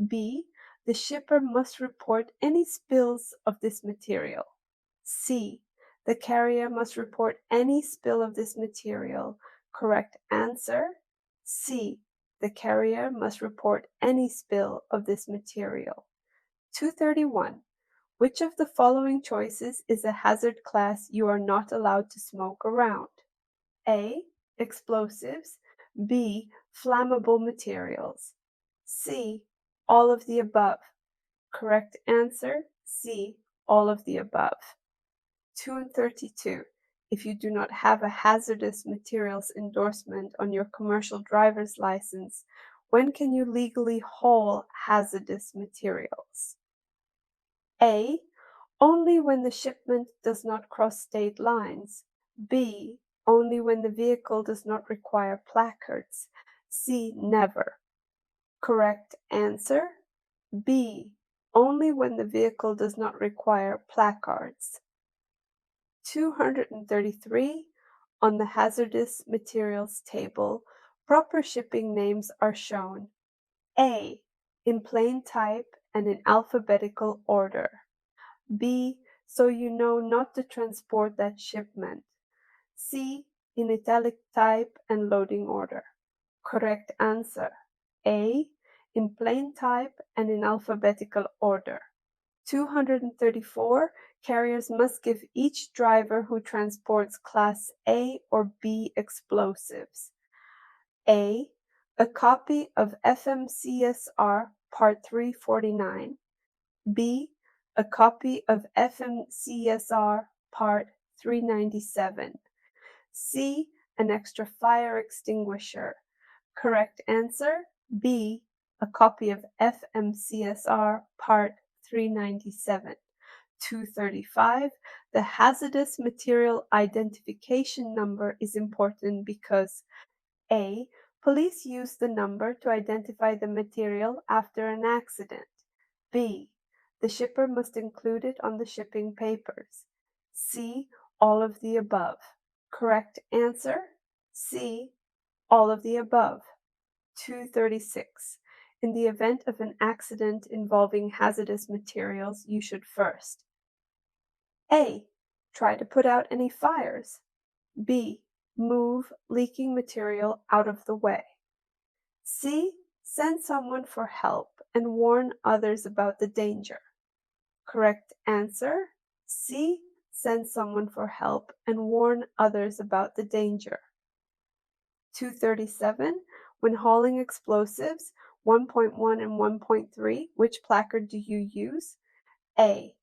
B. The shipper must report any spills of this material. C. The carrier must report any spill of this material. Correct answer, C. The carrier must report any spill of this material. 231. Which of the following choices is a hazard class you are not allowed to smoke around? A. Explosives, B. Flammable materials, C. All of the above. Correct answer, C. All of the above. 232. If you do not have a hazardous materials endorsement on your commercial driver's license, when can you legally haul hazardous materials? A. Only when the shipment does not cross state lines. B. Only when the vehicle does not require placards. C. Never. Correct answer, B. Only when the vehicle does not require placards. 233. On the hazardous materials table, proper shipping names are shown. A. In plain type and in alphabetical order. B. So you know not to transport that shipment. C. In italic type and loading order. Correct answer, A. In plain type and in alphabetical order. 234. Carriers must give each driver who transports Class A or B explosives A. A copy of FMCSR Part 349, B. A copy of FMCSR Part 397, C. An extra fire extinguisher. Correct answer, B. A copy of FMCSR Part 397. 235. The hazardous material identification number is important because A. Police use the number to identify the material after an accident. B. The shipper must include it on the shipping papers. C. All of the above. Correct answer, C. All of the above. 236. In the event of an accident involving hazardous materials, you should first A. Try to put out any fires. B. Move leaking material out of the way. C. Send someone for help and warn others about the danger. Correct answer, C. Send someone for help and warn others about the danger. 237. When hauling explosives, 1.1 and 1.3, which placard do you use? A.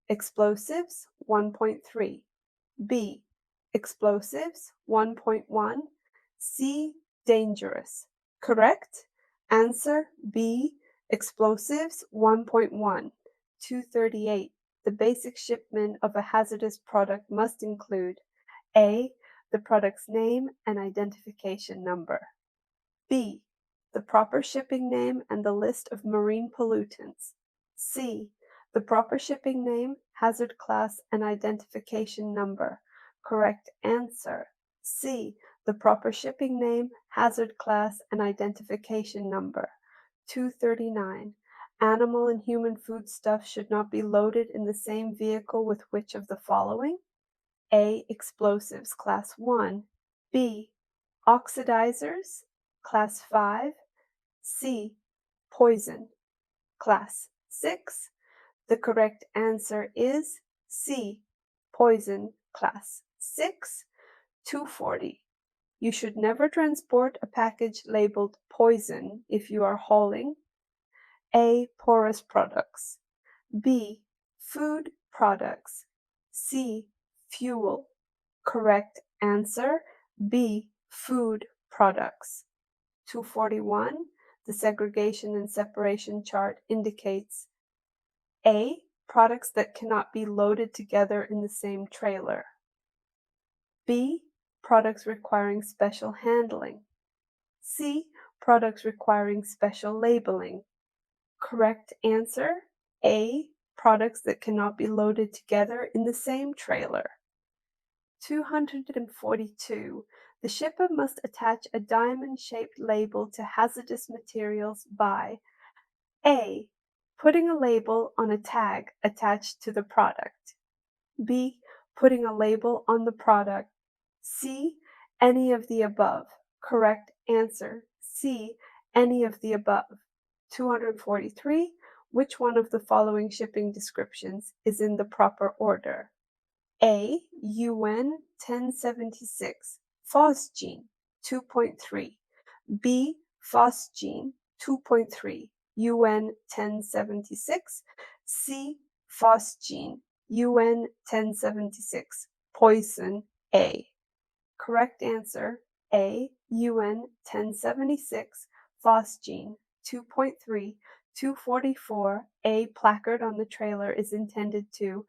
Explosives, 1.3. B. Explosives, 1.1. C. Dangerous. Correct answer, B. Explosives, 1.1. 238. The basic shipment of a hazardous product must include A. The product's name and identification number. B. The proper shipping name and the list of marine pollutants. C. The proper shipping name, hazard class, and identification number. Correct answer, C. The proper shipping name, hazard class, and identification number. 239. Animal and human foodstuffs should not be loaded in the same vehicle with which of the following? A. Explosives, Class 1. B. Oxidizers, Class 5. C. Poison, Class 6. The correct answer is C. Poison, Class 6. 240. You should never transport a package labeled poison if you are hauling A. Porous products, B. Food products, C. Fuel. Correct answer B. Food products. 241. The segregation and separation chart indicates A. Products that cannot be loaded together in the same trailer. B. Products requiring special handling. C. Products requiring special labeling. Correct answer A. Products that cannot be loaded together in the same trailer. 242. The shipper must attach a diamond-shaped label to hazardous materials by A. Putting a label on a tag attached to the product. B. Putting a label on the product. C. Any of the above. Correct answer C. Any of the above. 243. Which one of the following shipping descriptions is in the proper order? A. UN 1076 Phosgene 2.3. B. Phosgene 2.3 UN 1076. C. Phosgene UN 1076 Poison A. Correct answer A. UN 1076 Phosgene 2.3. 244. A placard on the trailer is intended to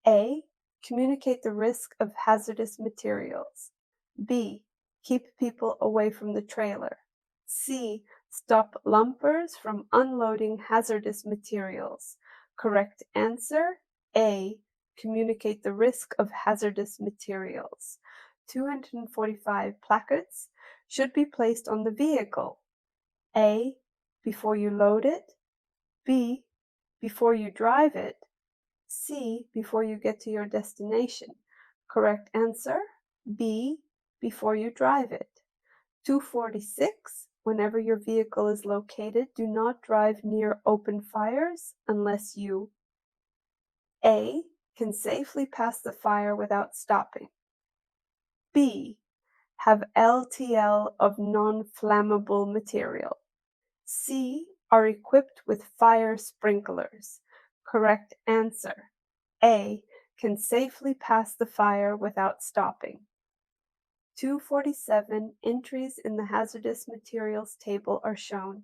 A. Communicate the risk of hazardous materials. B. Keep people away from the trailer. C. Stop lumpers from unloading hazardous materials. Correct answer A. Communicate the risk of hazardous materials. 245 placards should be placed on the vehicle. A. Before you load it. B. Before you drive it. C. Before you get to your destination. Correct answer B. Before you drive it. 246. Whenever your vehicle is located, do not drive near open fires unless you A. Can safely pass the fire without stopping. B. Have LTL of non-flammable material. C. Are equipped with fire sprinklers. Correct answer A. Can safely pass the fire without stopping. 247. Entries in the hazardous materials table are shown.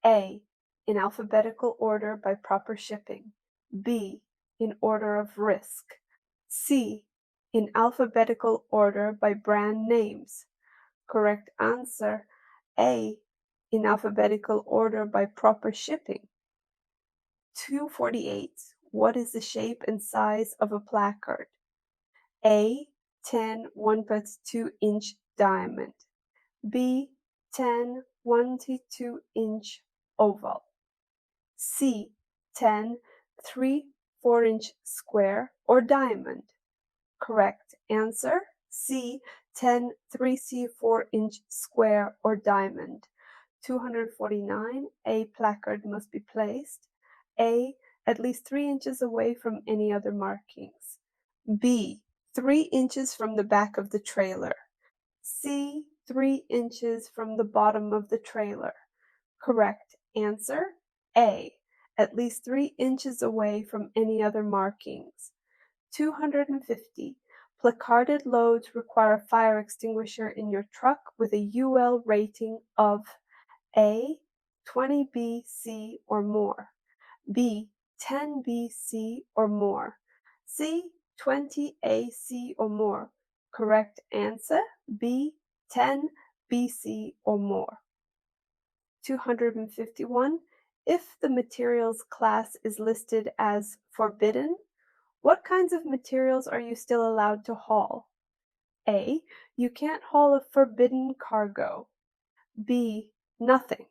A. In alphabetical order by proper shipping. B. In order of risk. C. In alphabetical order by brand names. Correct answer A. In alphabetical order by proper shipping. 248. What is the shape and size of a placard? A. 10 1/2-inch diamond. B. 10 1-2-inch oval. C. 10 3/4-inch square or diamond. Correct answer C. 10 3/4-inch square or diamond. 249. A placard must be placed A. At least 3 inches away from any other markings. B. 3 inches from the back of the trailer. C. 3 inches from the bottom of the trailer. Correct answer A. At least 3 inches away from any other markings. 250. Placarded loads require a fire extinguisher in your truck with a UL rating of A. 20 BC or more. B. 10 BC or more. C. 20 AC or more. Correct answer B. 10 BC or more. 251. If the materials class is listed as forbidden, what kinds of materials are you still allowed to haul? A. You can't haul a forbidden cargo. B. Nothing.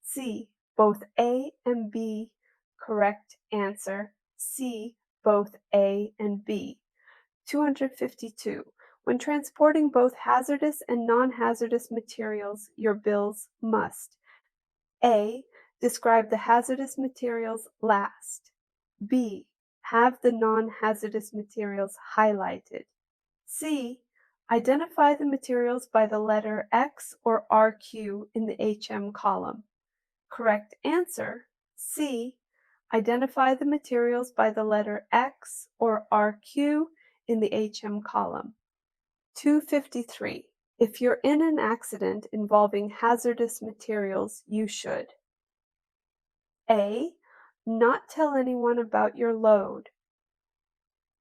C. Both A and B Correct answer, C, both A and B. 252. When transporting both hazardous and non-hazardous materials, your bills must A. Describe the hazardous materials last. B. Have the non-hazardous materials highlighted. C. Identify the materials by the letter X or RQ in the HM column. Correct answer, C. Identify the materials by the letter X or RQ in the HM column. 253. If you're in an accident involving hazardous materials, you should A. Not tell anyone about your load.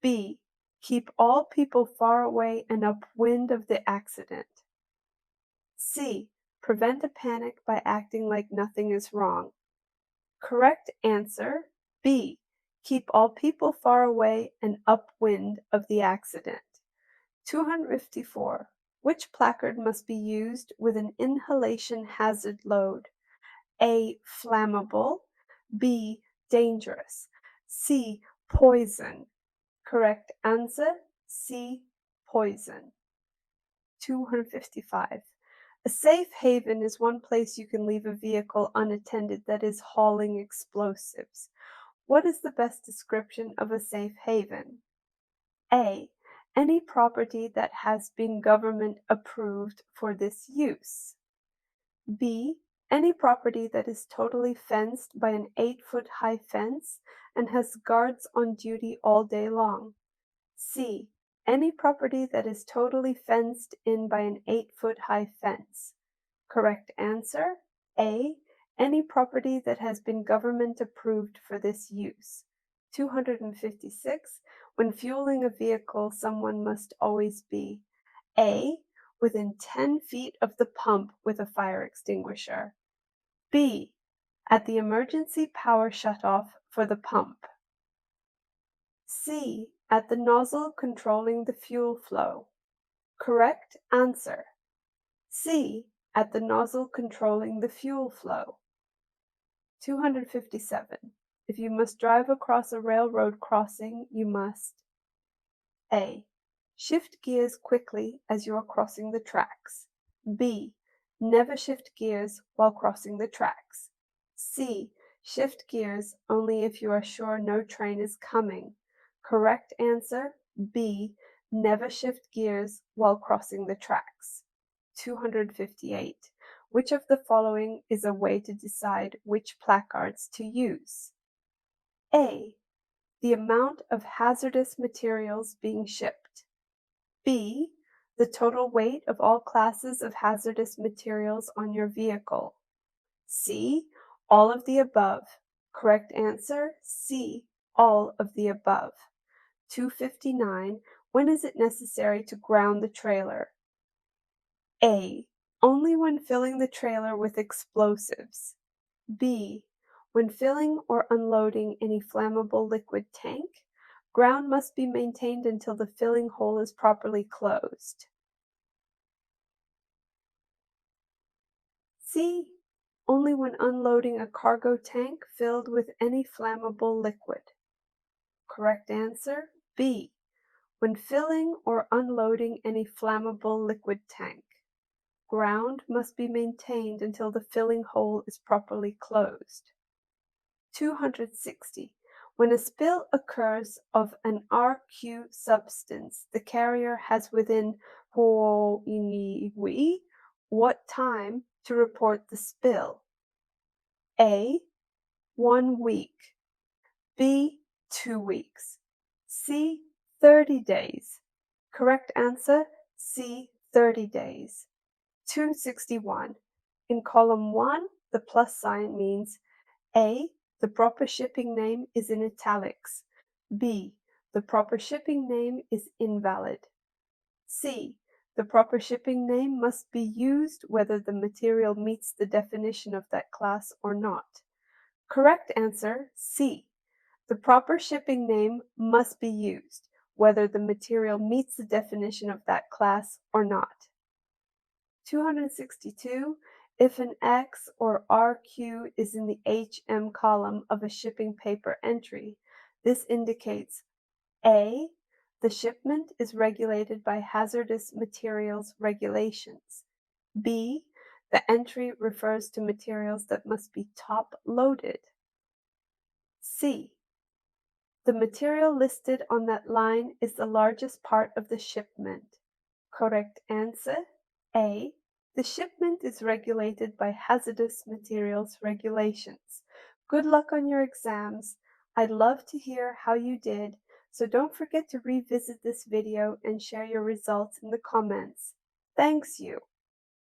B. Keep all people far away and upwind of the accident. C. Prevent a panic by acting like nothing is wrong. Correct answer, B. Keep all people far away and upwind of the accident. 254. Which placard must be used with an inhalation hazard load? A. Flammable. B. Dangerous. C. Poison. Correct answer, C. Poison. 255. A safe haven is one place you can leave a vehicle unattended that is hauling explosives. What is the best description of a safe haven? A. Any property that has been government approved for this use. B. Any property that is totally fenced by an 8-foot high fence and has guards on duty all day long. C. Any property that is totally fenced in by an 8-foot high fence. Correct answer, A. Any property that has been government approved for this use. 256. When fueling a vehicle, someone must always be A. Within 10 feet of the pump with a fire extinguisher. B. At the emergency power shutoff for the pump. C. At the nozzle controlling the fuel flow. Correct answer, C. At the nozzle controlling the fuel flow. 257. If you must drive across a railroad crossing, you must A. Shift gears quickly as you are crossing the tracks. B. Never shift gears while crossing the tracks. C. Shift gears only if you are sure no train is coming. Correct answer, B. Never shift gears while crossing the tracks. 258. Which of the following is a way to decide which placards to use? A. The amount of hazardous materials being shipped. B. The total weight of all classes of hazardous materials on your vehicle. C. All of the above. Correct answer, C. All of the above. 259. When is it necessary to ground the trailer? A. Only when filling the trailer with explosives. B. When filling or unloading any flammable liquid tank, ground must be maintained until the filling hole is properly closed. C. Only when unloading a cargo tank filled with any flammable liquid. Correct answer, B. When filling or unloading any flammable liquid tank. Ground must be maintained until the filling hole is properly closed. 260. When a spill occurs of an RQ substance, the carrier has within what time to report the spill? A. 1 week. B. 2 weeks. C. 30 days. Correct answer, C. 30 days. 261. In column 1, the plus sign means A. The proper shipping name is in italics. B. The proper shipping name is invalid. C. The proper shipping name must be used whether the material meets the definition of that class or not. Correct answer, C. The proper shipping name must be used whether the material meets the definition of that class or not. 262. If an X or RQ is in the HM column of a shipping paper entry, this indicates A. The shipment is regulated by hazardous materials regulations. B. The entry refers to materials that must be top-loaded. C. The material listed on that line is the largest part of the shipment. Correct answer: A. The shipment is regulated by hazardous materials regulations. Good luck on your exams. I'd love to hear how you did, so don't forget to revisit this video and share your results in the comments. Thanks you.